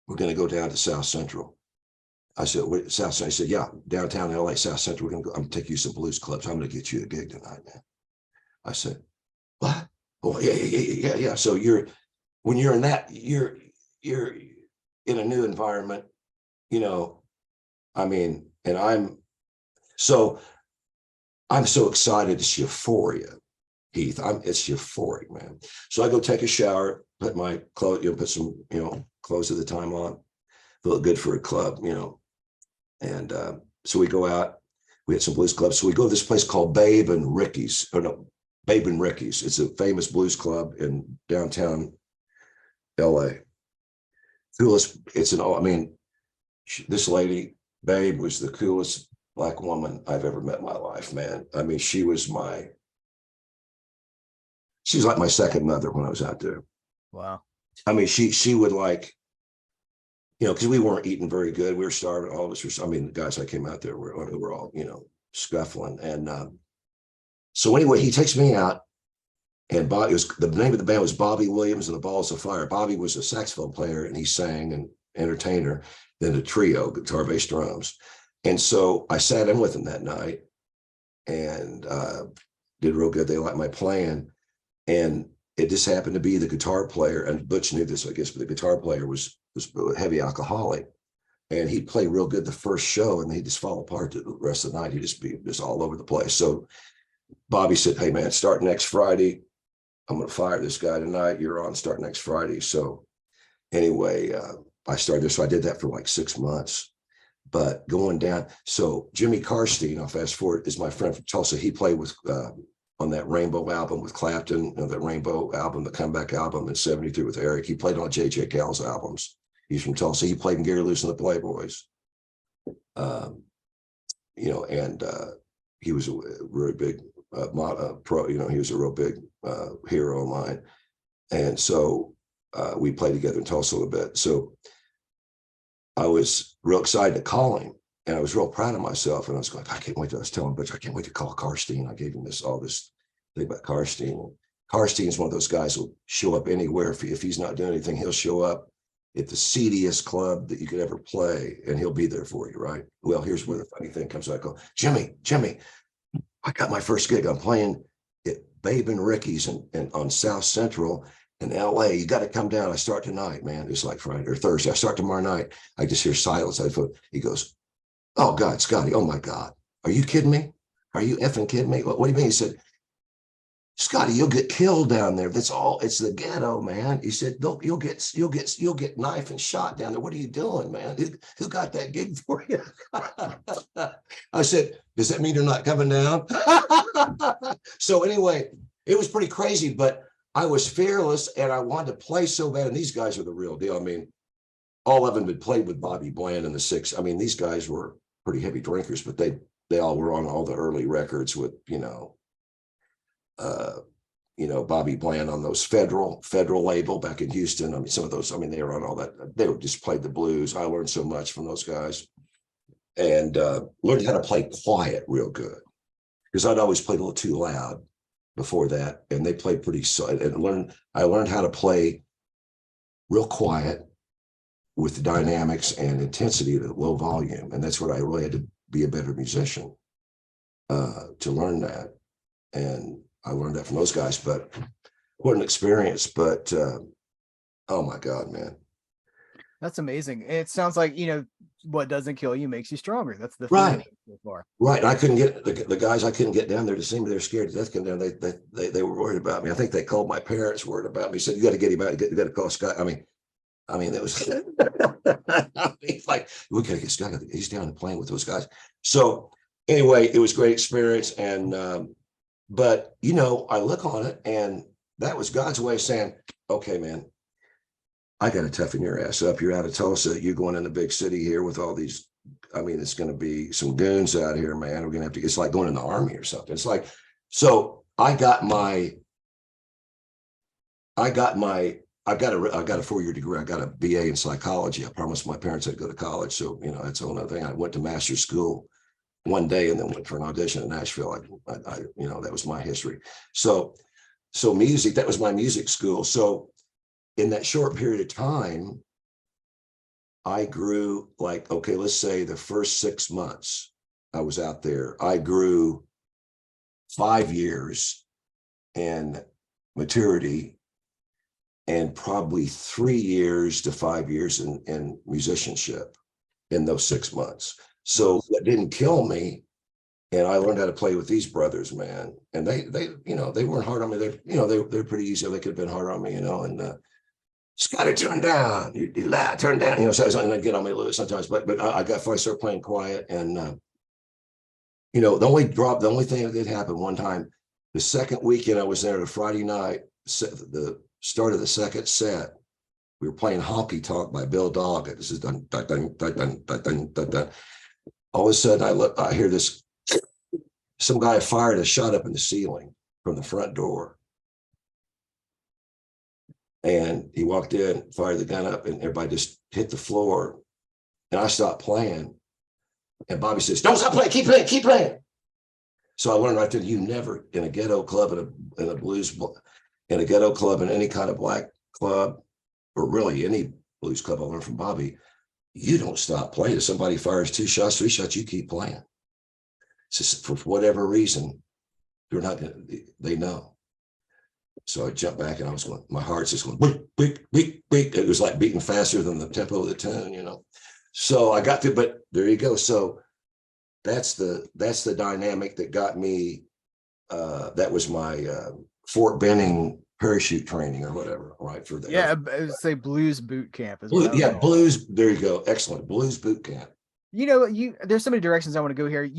We're going to go down to South Central. I said, South Central? He said, yeah, downtown LA, South Central. I'm going to take you to some blues clubs. I'm going to get you a gig tonight, man. I said, what? Oh, yeah. So when you're in that, you're in a new environment, and I'm so excited. It's euphoria. Heath, it's euphoric, man. So I go take a shower, put my clothes, put some, clothes at the time on, look good for a club, And so we go out. We had some blues clubs. So we go to this place called Babe and Ricky's. It's a famous blues club in downtown LA. Coolest. This lady, Babe, was the coolest Black woman I've ever met in my life, man. I mean, she was like my second mother when I was out there. Wow. I mean, she would because we weren't eating very good. We were starving. All of us were, the guys I came out there were all, scuffling. And so anyway, he takes me out, and the name of the band was Bobby Williams and the Balls of Fire. Bobby was a saxophone player, and he sang and entertainer, then a trio, guitar, bass, drums. And so I sat in with him that night and did real good. They liked my playing. And it just happened to be the guitar player, and Butch knew this, I guess, but the guitar player was a heavy alcoholic, and he'd play real good the first show, and he'd just fall apart the rest of the night. He'd just be all over the place. So Bobby said, hey man, start next Friday. I'm going to fire this guy tonight. You're on, start next Friday. So anyway, I started this. So I did that for like 6 months, but going down. So Jimmy Karstein, I'll fast forward, is my friend from Tulsa. He played with on that Rainbow album with Clapton, and that Rainbow album, the comeback album in '73 with Eric. He played on J.J. Cale's albums. He's from Tulsa. He played in Gary Lewis and the Playboys. And he was a really big pro. He was a real big hero of mine. And so we played together in Tulsa a little bit. So I was real excited to call him. And I was real proud of myself. And I was going, I can't wait. I was telling Butch, I can't wait to call Karstein. I gave him all this thing about Karstein. Karstein is one of those guys who'll show up anywhere. If he's not doing anything, he'll show up at the seediest club that you could ever play, and he'll be there for you, right? Well, here's where the funny thing comes. I go, Jimmy, I got my first gig. I'm playing at Babe and Ricky's and on South Central in LA. You got to come down. I start tonight, man. It's like Friday or Thursday. I start tomorrow night. I just hear silence. He goes, oh God, Scotty, oh my God. Are you kidding me? Are you effing kidding me? What do you mean? He said, Scotty, you'll get killed down there. It's the ghetto, man. He said, you'll get knifed and shot down there. What are you doing, man? Who got that gig for you? I said, does that mean you're not coming down? So anyway, it was pretty crazy, but I was fearless and I wanted to play so bad. And these guys are the real deal. I mean, all of them had played with Bobby Bland in the '60s. I mean, these guys were pretty heavy drinkers, but they all were on all the early records with, Bobby Bland on those federal label back in Houston. I mean, some of those, they were on all that. They were just played the blues. I learned so much from those guys, and learned how to play quiet real good, because I'd always played a little too loud before that, and they played pretty solid. And I learned how to play real quiet with the dynamics and intensity at a low volume, and that's what I really had to be a better musician to learn that. And I learned that from those guys, but what an experience. But oh my God, man. That's amazing. It sounds like, what doesn't kill you makes you stronger. That's the right so far. Right. And I couldn't get the guys, I couldn't get down there to see me. They're scared to death. Come down. They were worried about me. I think they called my parents, worried about me, said, you got to get him out. You got to call Scott. I mean, that was like, we gotta get Scott. He's down and playing with those guys. So anyway, it was a great experience. And but I look on it, and that was God's way of saying, okay, man, I got to toughen your ass up. You're out of Tulsa. You're going in the big city here with all these. It's going to be some goons out here, man. We're going to have to. It's like going in the army or something. It's like, so I got a 4-year degree. I got a BA in psychology. I promised my parents I'd go to college. So, that's a whole other thing. I went to master's school one day and then went for an audition in Nashville. I that was my history. So music, that was my music school. So in that short period of time, I grew like, okay, let's say the first 6 months I was out there, I grew 5 years in maturity, and probably 3 years to 5 years in musicianship in those 6 months. So that didn't kill me. And I learned how to play with these brothers, man. And they weren't hard on me. They're pretty easy. They could have been hard on me, and Scotty, turn down, you loud, turn down, so I'd get on me a little bit sometimes, but I finally started playing quiet. And, the only thing that did happen one time, the second weekend I was there, the Friday night, the start of the second set, we were playing Honky Tonk by Bill Doggett. This is dun, dun, dun, dun, dun, dun, dun, dun, dun. All of a sudden I hear this, some guy fired a shot up in the ceiling from the front door. And he walked in, fired the gun up, and everybody just hit the floor. And I stopped playing. And Bobby says, don't stop playing, keep playing, keep playing. So I learned right there, you never, in a ghetto club, in a blues, in a ghetto club, in any kind of black club, or really any blues club, I learned from Bobby, you don't stop playing. If somebody fires 2 shots, 3 shots, you keep playing. It's just for whatever reason, you're not gonna, they know. So I jumped back and I was going, my heart's just going, beep, beep, beep, beep. It was like beating faster than the tempo of the tune, So I got to, but there you go. So that's the dynamic that got me. That was my Fort Benning parachute training or whatever, right? For that. Yeah, I would say blues boot camp as well. Yeah, blues. There you go. Excellent. Blues boot camp. There's so many directions I want to go here.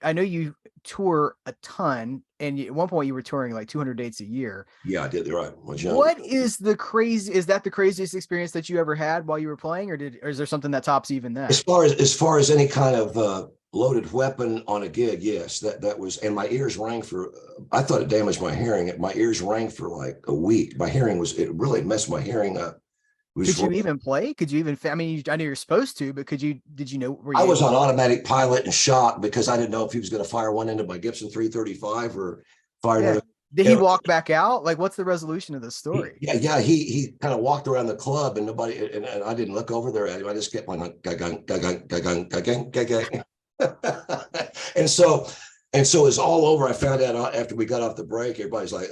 I know you tour a ton, and at one point you were touring like 200 dates a year. Yeah, I did. You're right. What is the craziest experience that you ever had while you were playing, or is there something that tops even that? As far as any kind of loaded weapon on a gig, yes, that was, and my ears rang for, I thought it damaged my hearing. My ears rang for like a week. My hearing it really messed my hearing up. Could you even play? Could you even, I mean, I know you're supposed to, but did you know? I was on automatic pilot and shock because I didn't know if he was going to fire one into my Gibson 335 or fire another. Did he walk back out? Like, what's the resolution of the story? Yeah. He kind of walked around the club and nobody, and I didn't look over there at him. I just kept going, and so it's all over. I found out after we got off the break, everybody's like,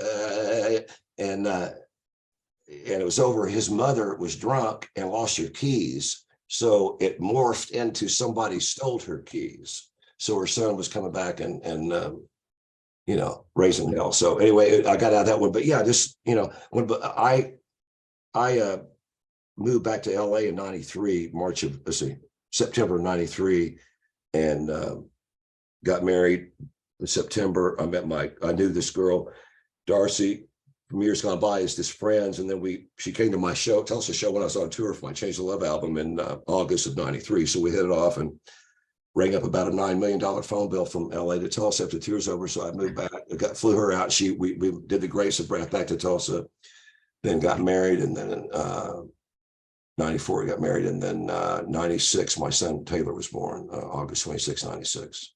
and it was over. His mother was drunk and lost her keys. So it morphed into somebody stole her keys. So her son was coming back and raising hell. So anyway, I got out of that one. But yeah, just, when I moved back to LA in 93, September of 93, and got married in September. I knew this girl, Darcy, from years gone by, as just friends. And then she came to my Tulsa show when I was on tour for my Change the Love album in August of 93. So we hit it off and rang up about a $9 million phone bill from LA to Tulsa after the tour's over. So I moved back, flew her out. We did the Grace of Breath back to Tulsa, then got married. And then in 94, we got married. And then 96, my son Taylor was born, August 26, 96.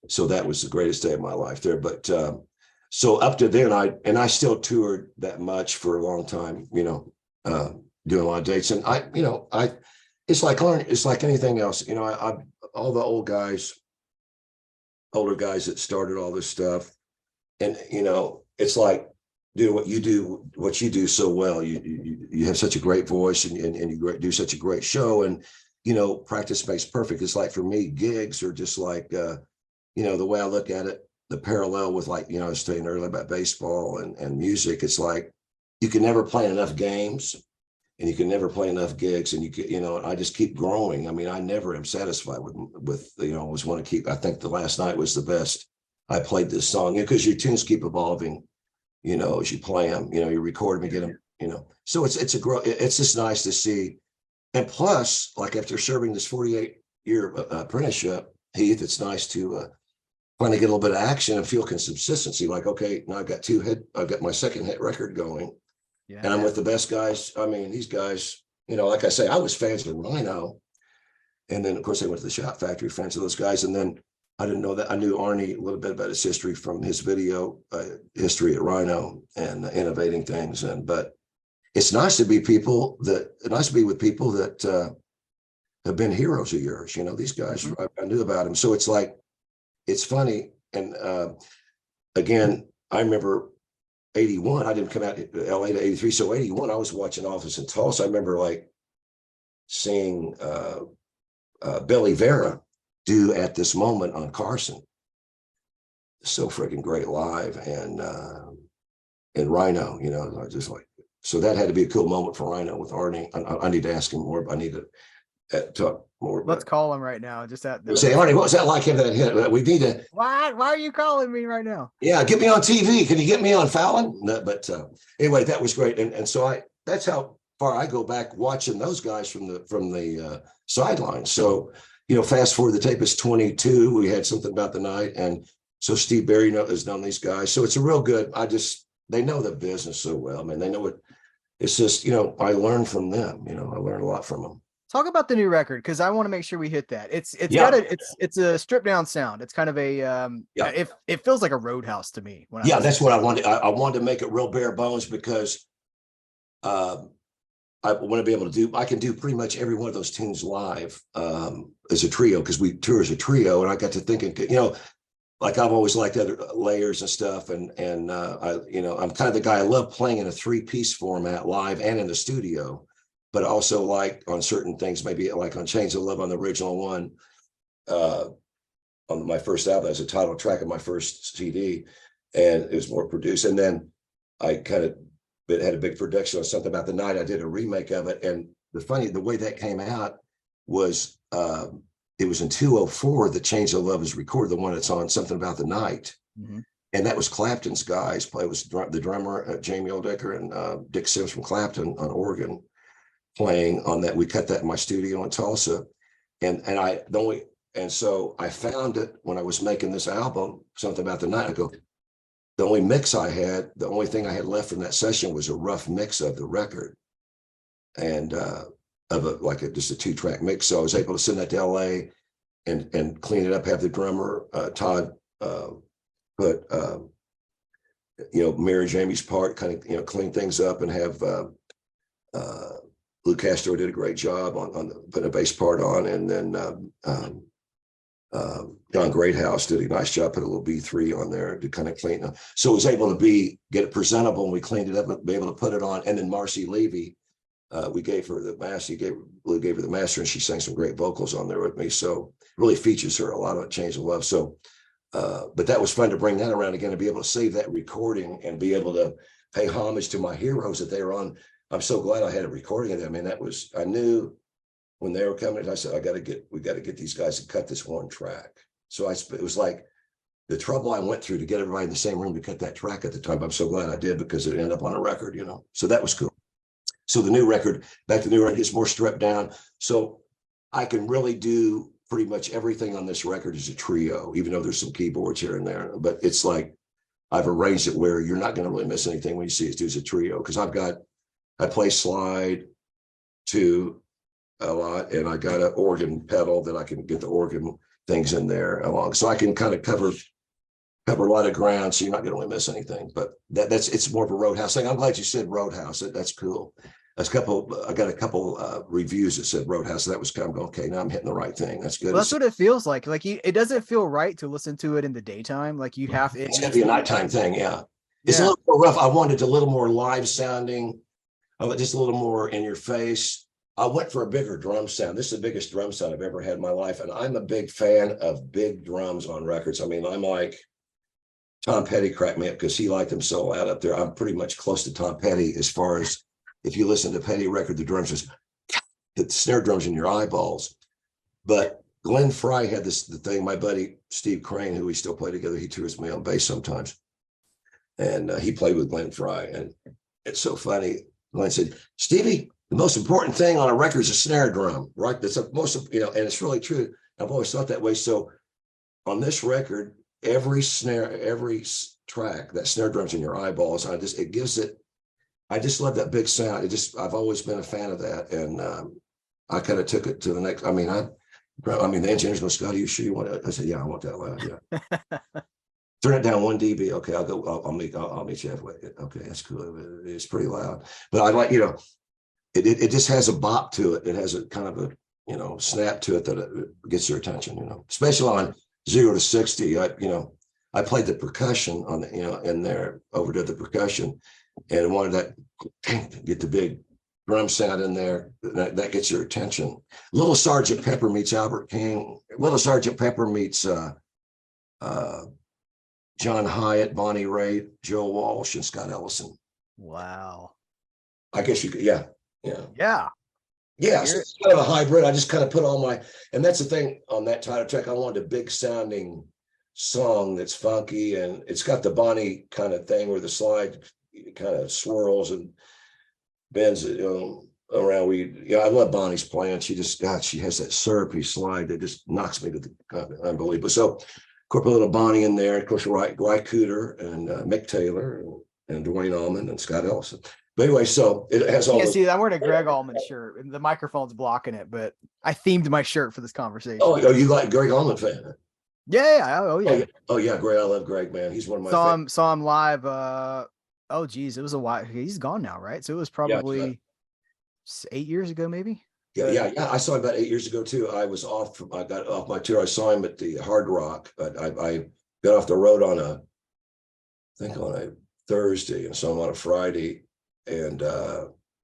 So that was the greatest day of my life there. But so up to then, I still toured that much for a long time, doing a lot of dates. And it's like anything else, all the older guys that started all this stuff. And, it's like, do what you do so well. You have such a great voice and you do such a great show, and, practice makes perfect. It's like, for me, gigs are just like, the way I look at it, the parallel with, like, I was saying earlier about baseball and music. It's like, you can never play enough games and you can never play enough gigs, and I just keep growing. I mean, I never am satisfied with always want to keep. I think the last night was the best I played this song, because your tunes keep evolving, as you play them, you record them and get them, so it's just nice to see. And plus, like, after serving this 48-year apprenticeship, Heath, it's nice to finally get a little bit of action and feel consistency. Like, okay, now I've got my second hit record going. Yeah, and I'm with the best guys. I mean, these guys, like I say, I was fans of Rhino. And then, of course, I went to the Shot Factory, fans of those guys. And then I didn't know that. I knew Arnie a little bit about his history from his video history at Rhino and innovating things. But it's nice to be with people that have been heroes of yours. These guys, mm-hmm. I knew about them. So it's like, it's funny. And again, I remember 81, I didn't come out to LA to 83. So 81, I was watching Office in Tulsa. I remember like seeing Billy Vera do At This Moment on Carson. So freaking great live. And Rhino, I just like, so that had to be a cool moment for Rhino with Arnie. I need to ask him more, but I need to talk more. Let's call him right now. Just say, Arnie, what was that like, having that hit? We need to. Why are you calling me right now? Yeah, get me on TV. Can you get me on Fallon? No, but anyway, that was great. And so that's how far I go back watching those guys from the sidelines. So, fast forward, the tape is 22. We had Something About the Night. And so Steve Berry has known these guys. So it's a real good, they know the business so well. I mean, they know it. It's just, I learn from them. I learn a lot from them. Talk about the new record, because I want to make sure we hit that. It's a stripped down sound. It's kind of a it feels like a Roadhouse to me. That's what I wanted. I wanted to make it real bare bones, because I want to be able to do. I can do pretty much every one of those tunes live as a trio, because we tour as a trio, and I got to thinking, like, I've always liked other layers and stuff, and I'm kind of the guy. I love playing in a 3-piece format live and in the studio. But also, like, on certain things, maybe like on Chains of Love on the original one, on my first album as a title track of my first CD, and it was more produced. And then I kind of had a big production on Something About the Night. I did a remake of it, and the way that came out was it was in 204 that Change of Love was recorded, the one that's on Something About the Night. Mm-hmm. And that was Clapton's guys. It was the drummer, Jamie Oldecker, and Dick Sims from Clapton on organ playing on that. We cut that in my studio in Tulsa. And so I found it when I was making this album, Something About the Night. I go, the only mix I had, the only thing I had left from that session was a rough mix of the record, and just a 2-track mix. So I was able to send that to LA and clean it up, have the drummer Todd put Mary Jamie's part, kind of clean things up, and have Lou Castro did a great job on putting a bass part on, and then John Greathouse did a nice job, put a little B3 on there to kind of clean up. So it was able to get it presentable, and we cleaned it up and be able to put it on. And then Marcy Levy, we gave her the master. Lou gave her the master, and she sang some great vocals on there with me. So it really features her a lot on Change of Love. So, but that was fun to bring that around again, to be able to save that recording and be able to pay homage to my heroes that they were on. I'm so glad I had a recording of that. I mean, I knew when they were coming, I said, we got to get these guys to cut this one track. So it was like the trouble I went through to get everybody in the same room to cut that track at the time. I'm so glad I did, because it ended up on a record, so that was cool. So the new record, it's more stripped down. So I can really do pretty much everything on this record as a trio, even though there's some keyboards here and there, but it's like, I've arranged it where you're not going to really miss anything when you see us do as a trio. Because I play slide too a lot, and I got an organ pedal that I can get the organ things in there along, so I can kind of cover a lot of ground, so you're not going to really miss anything. But it's more of a Roadhouse thing. I'm glad you said Roadhouse. That's cool. I got a couple reviews that said Roadhouse. So that was kind of okay. Now I'm hitting the right thing. That's good. Well, that's what it feels like. It doesn't feel right to listen to it in the daytime. Like you have it's gonna be a nighttime thing. Yeah, it's a little more rough. I wanted a little more live sounding. Just a little more in your face. I went for a bigger drum sound. This is the biggest drum sound I've ever had in my life. And I'm a big fan of big drums on records. I mean, I'm like, Tom Petty cracked me up because he liked them so loud up there. I'm pretty much close to Tom Petty as far as, if you listen to Petty record, the drums just hit the snare drums in your eyeballs. But Glenn Frey had the thing, my buddy Steve Crane, who we still play together, he tours me on bass sometimes. And he played with Glenn Frey. And it's so funny. Glenn said, Stevie, the most important thing on a record is a snare drum, right? That's the most, and it's really true. I've always thought that way. So on this record, every track, that snare drum's in your eyeballs. I just love that big sound. I've always been a fan of that. And I kind of took it to the next, the engineers go, Scott, are you sure you want it? I said, yeah, I want that loud. Yeah. Turn it down 1 dB. Okay, I'll meet you halfway. Okay, that's cool. It's pretty loud, but I like, it just has a bop to it. It has a kind of a, snap to it that it gets your attention, especially on 0 to 60. I played the percussion on the, in there, overdid the percussion, and wanted that, get the big drum sound in there. That gets your attention. Little Sergeant Pepper meets Albert King. Little Sergeant Pepper meets, John Hyatt, Bonnie Raitt, Joe Walsh, and Scott Ellison. Wow. I guess you could, yeah. Yeah. So it's kind of a hybrid. I just kind of put and that's the thing on that title track. I wanted a big sounding song that's funky, and it's got the Bonnie kind of thing where the slide kind of swirls and bends around. I love Bonnie's playing. She has that syrupy slide that just knocks me to the unbelievable. So, a little Bonnie in there, of course, Ry Cooder and Mick Taylor and Dwayne Allman and Scott Ellison. But anyway, so it has all. Yeah, see, I'm wearing a Greg Allman shirt, and the microphone's blocking it, but I themed my shirt for this conversation. Oh, you like Greg Allman fan? Yeah. Oh yeah. Oh yeah, Greg. I love Greg, man. He's one of my favorites. Saw him live. Oh geez, it was a while. He's gone now, right? So it was probably 8 years ago, maybe. Yeah. I saw him about 8 years ago too. I got off my tour. I saw him at the Hard Rock. I got off the road on a Thursday and saw him on a Friday, and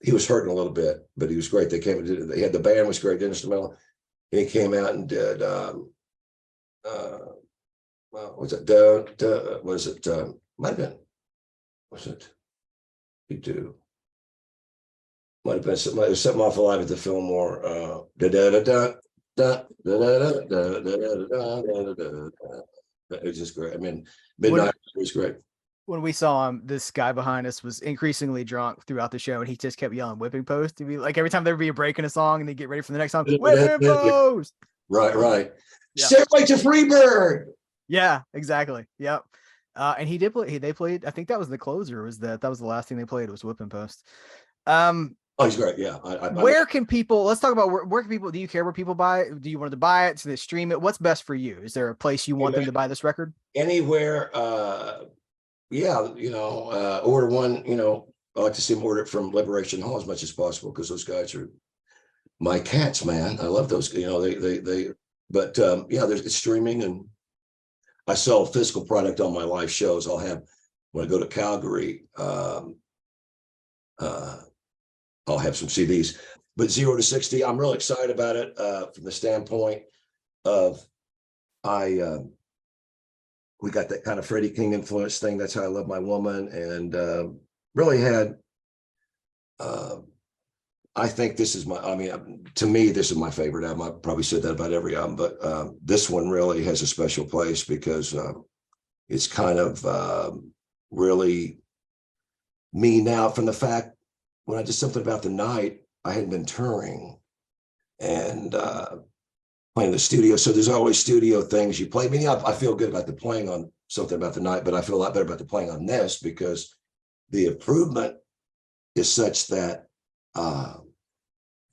he was hurting a little bit, but he was great. They came and did it. They had the band was great, instrumental. And he came out and did might have been, was it? You do. Might have been something off Alive at the Fillmore. It's just great. I mean, Midnight was great. When we saw him, this guy behind us was increasingly drunk throughout the show, and he just kept yelling "whipping post" to be like every time there would be a break in a song, and they get ready for the next song. Whipping post. Right. Yeah. Stairway to Freebird. Yeah, exactly. Yep. And he did play. They played. I think that was the closer. Was that was the last thing they played? Was whipping post. Oh, he's great. Yeah. Where can people? Let's talk about where can people? Do you care where people buy it? Do you want them to buy it? Do they stream it? What's best for you? Is there a place you want them to buy this record? Anywhere. Yeah, order one. I like to see them order it from Liberation Hall as much as possible because those guys are my cats, man. I love those. But yeah, it's streaming, and I sell physical product on my live shows. I'll have when I go to Calgary. I'll have some CDs, but 0 to 60, I'm really excited about it from the standpoint of we got that kind of Freddie King influence thing. That's how I love my woman, and really had. I think this is to me, this is my favorite album. I probably said that about every album, but this one really has a special place because it's kind of really me now from the fact when I did Something About the Night, I hadn't been touring and playing the studio. So there's always studio things you play. I mean, I feel good about the playing on Something About the Night, but I feel a lot better about the playing on this because the improvement is such that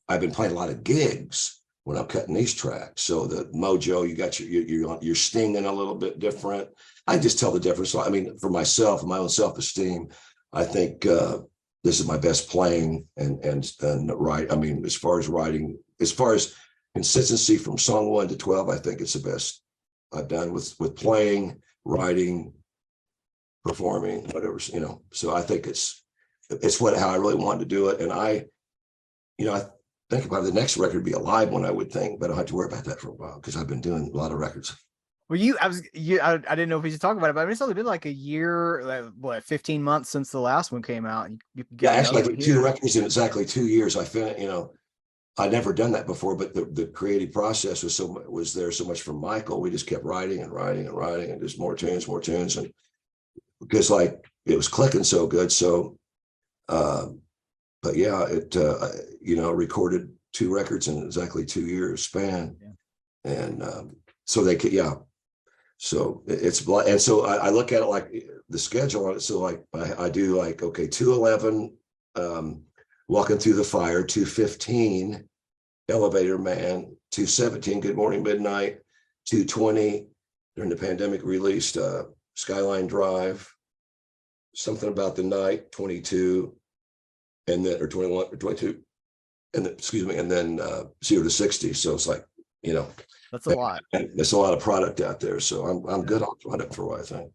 I've been playing a lot of gigs when I'm cutting these tracks. So the mojo, you got you're stinging a little bit different. I just tell the difference. I mean, for myself, my own self-esteem, I think this is my best playing and right. I mean, as far as writing, as far as consistency from song 1 to 12, I think it's the best I've done with playing, writing, performing, whatever, So I think it's how I really wanted to do it. And I think about the next record would be a live one, I would think, but I don't have to worry about that for a while because I've been doing a lot of records. Well, I didn't know if we should talk about it, but I mean, it's only been like a year, 15 months since the last one came out. You actually, like 2 records in exactly 2 years. I finished, I'd never done that before, but the creative process was there so much from Michael. We just kept writing and just more tunes, and because like it was clicking so good. So, but yeah, it recorded 2 records in exactly 2 years span, and so they could, So it's and so I look at it like the schedule on it. So like I do like 2:11, Walking Through the Fire, 2:15, Elevator Man, 2:17, Good Morning Midnight, 2:20 during the pandemic released Skyline Drive, Something About the Night, 22, and then or 21 or 22, and then 0 to 60. So it's like that's a lot. There's a lot of product out there, so I'm good on product for what I think.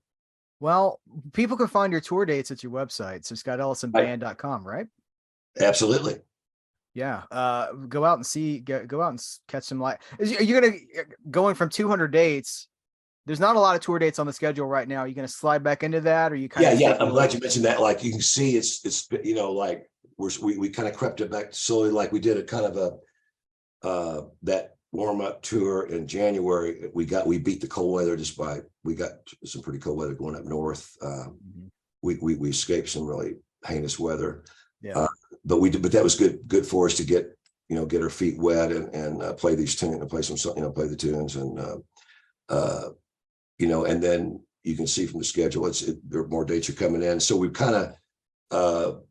Well, people can find your tour dates at your website, so ScottEllisonBand.com, right? Absolutely. Yeah. Go out and go out and catch some light. Are you going from 200 dates? There's not a lot of tour dates on the schedule right now. Are you going to slide back into that, or you kind of? Yeah. I'm glad you mentioned that. Like you can see, it's like we kind of crept it back slowly. Like we did a kind of a that warm-up tour in January. We beat the cold weather we got some pretty cold weather going up north. We escaped some really heinous weather. Yeah. But that was good for us to get our feet wet and play these tunes and play play the tunes and and then you can see from the schedule there are more dates are coming in. So we've kind of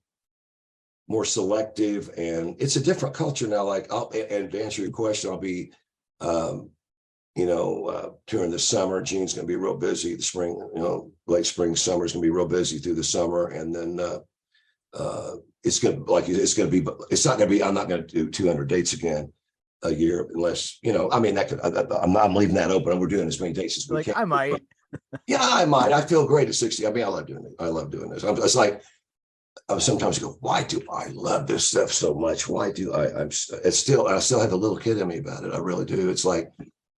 more selective, and it's a different culture now. Like and to answer your question, I'll be during the summer, June's going to be real busy. The spring, late spring, summer is going to be real busy through the summer, and then it's not going to be. I'm not going to do 200 dates again a year unless I'm leaving that open. We're doing as many dates as we can. I might. Yeah, I might. I feel great at 60. I mean, I love doing it. I love doing this. It's like I sometimes go, why do I love this stuff so much? Why do I still have a little kid in me about it. I really do. It's like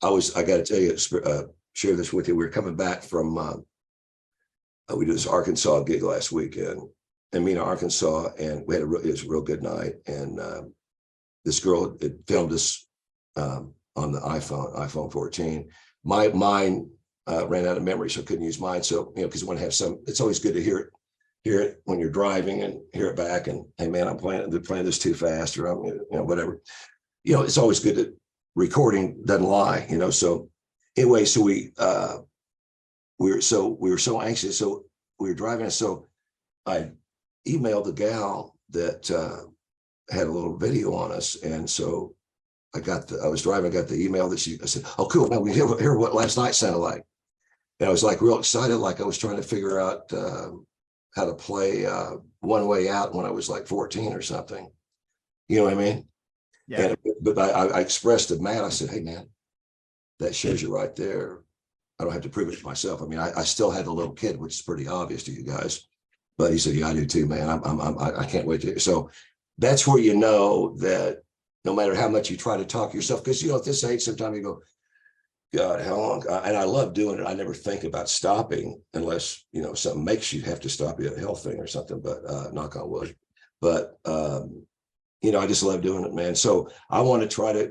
I got to tell you, share this with you. We were coming back from we did this Arkansas gig last weekend in Mena, Arkansas, and we had it was a real good night. And this girl had filmed us on on the iPhone 14. Mine ran out of memory, so I couldn't use mine. So, because you want to have some, it's always good to hear it when you're driving and hear it back. And hey, man, they're playing this too fast, or whatever. It's always good that recording doesn't lie. So anyway, so we were so anxious. So we were driving. So I emailed the gal that had a little video on us, and so I was driving, I got the email that I said, "Oh, cool, now we hear what last night sounded like." And I was like real excited, like I was trying to figure out how to play One Way Out when I was like 14 or something. You know what I mean? Yeah. But I expressed to Matt, I said, "Hey, man, that shows you right there. I don't have to prove it to myself. I mean, I still had a little kid, which is pretty obvious to you guys." But he said, "Yeah, I do too, man. I can't wait to." So that's where you know that no matter how much you try to talk yourself, because at this age, sometimes you go, "God, how long?" And I love doing it. I never think about stopping unless something makes you have to stop, you, a health thing or something. But knock on wood. But I just love doing it, man. So I want to try to,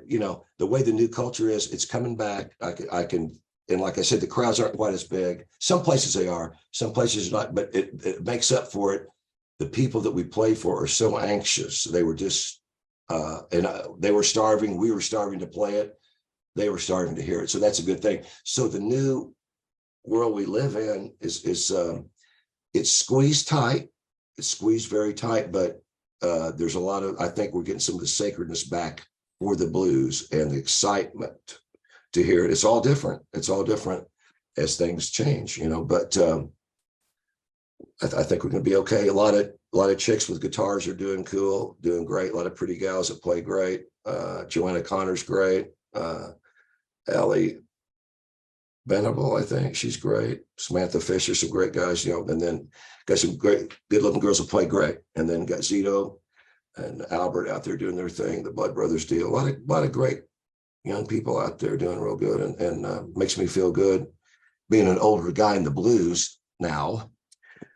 the way the new culture is, it's coming back. I can, and like I said, the crowds aren't quite as big. Some places they are, some places not, but it makes up for it. The people that we play for are so anxious. They were just, they were starving. We were starving to play it. They were starving to hear it. So that's a good thing. So the new world we live in is it's squeezed tight. It's squeezed very tight, but there's a lot of, I think we're getting some of the sacredness back for the blues and the excitement to hear it. It's all different. It's all different as things change, but I think we're going to be okay. A lot of chicks with guitars are doing cool, doing great. A lot of pretty gals that play great. Joanna Connor's great. Allie Venable, I think she's great. Samantha Fisher, some great guys, and then got some great, good-looking girls that play great. And then got Zito and Albert out there doing their thing. The Blood Brothers deal. A lot of great young people out there doing real good, and makes me feel good. Being an older guy in the blues now,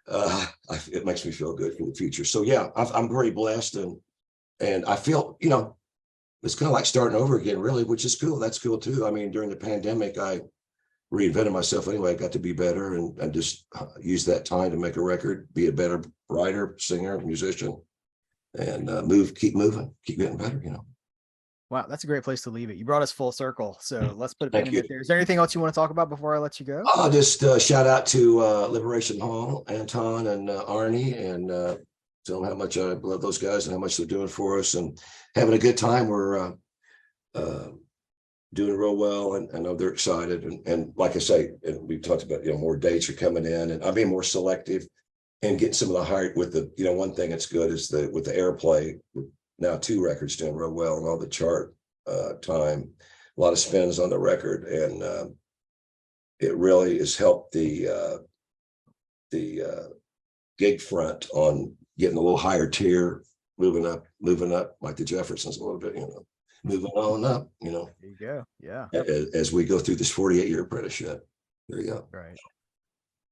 it makes me feel good for the future. So yeah, I'm very blessed, and I feel it's kind of like starting over again, really, which is cool. That's cool too. I mean, during the pandemic, I reinvented myself anyway. I got to be better and just use that time to make a record, be a better writer, singer, musician, and keep moving, keep getting better. Wow, that's a great place to leave it. You brought us full circle, so let's put a pin Thank in you. it there. Is there anything else you want to talk about before I let you go? I'll just shout out to Liberation Hall, Anton and Arnie, and tell them how much I love those guys and how much they're doing for us and having a good time. We're doing real well, and I know they're excited. And like I say, and we've talked about, more dates are coming in, and I'm being more selective and getting some of the higher with the, one thing that's good is with the airplay. Now 2 records doing real well and all the chart time, a lot of spins on the record, and it really has helped the gig front on getting a little higher tier, moving up like the Jeffersons a little bit, moving on up, There you go. Yeah. as we go through this 48-year apprenticeship. There you go. Right.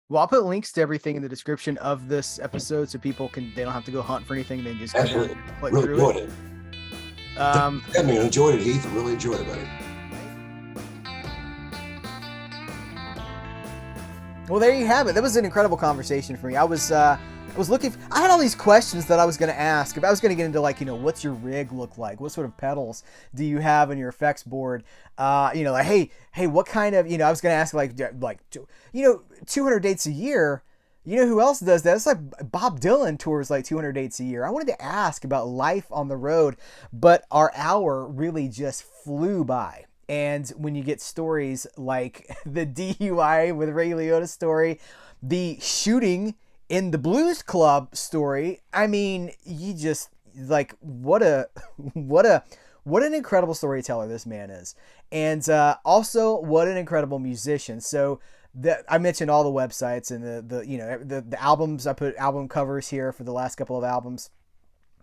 Well, I'll put links to everything in the description of this episode so people they don't have to go hunt for anything. They just Absolutely. click Really through enjoyed it. I mean, enjoyed it, Heath. Really enjoyed it, buddy. Well, there you have it. That was an incredible conversation for me. I was looking. I had all these questions that I was going to ask. If I was going to get into what's your rig look like? What sort of pedals do you have in your effects board? Hey, what kind of, I was going to ask 200 dates a year. Who else does that? It's like Bob Dylan tours 200 dates a year. I wanted to ask about life on the road, but our hour really just flew by. And when you get stories like the DUI with Ray Liotta story, the shooting in the blues club story, I mean, you just what an incredible storyteller this man is. And also what an incredible musician. So I mentioned all the websites and the albums. I put album covers here for the last couple of albums.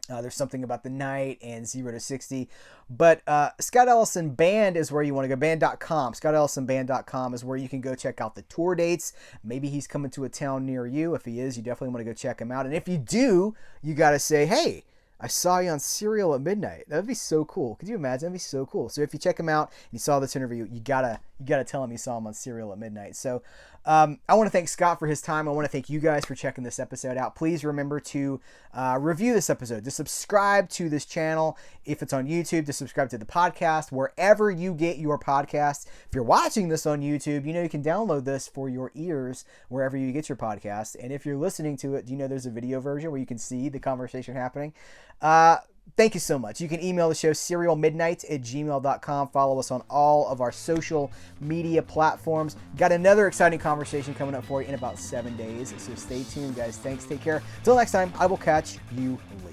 There's something about the night and 0 to 60. But Scott Ellison Band is where you want to go. Band.com. ScottEllisonBand.com is where you can go check out the tour dates. Maybe he's coming to a town near you. If he is, you definitely want to go check him out. And if you do, you got to say, hey, I saw you on Serial at Midnight. That would be so cool. Could you imagine? That'd be so cool. So if you check him out and you saw this interview, you gotta tell him you saw him on Serial at Midnight. So I want to thank Scott for his time. I want to thank you guys for checking this episode out. Please remember to review this episode, to subscribe to this channel. If it's on YouTube, to subscribe to the podcast, wherever you get your podcasts. If you're watching this on YouTube, you know you can download this for your ears wherever you get your podcast. And if you're listening to it, you know there's a video version where you can see the conversation happening. Thank you so much. You can email the show cerealmidnite@gmail.com. Follow us on all of our social media platforms. Got another exciting conversation coming up for you in about 7 days. So stay tuned, guys. Thanks. Take care. Till next time, I will catch you later.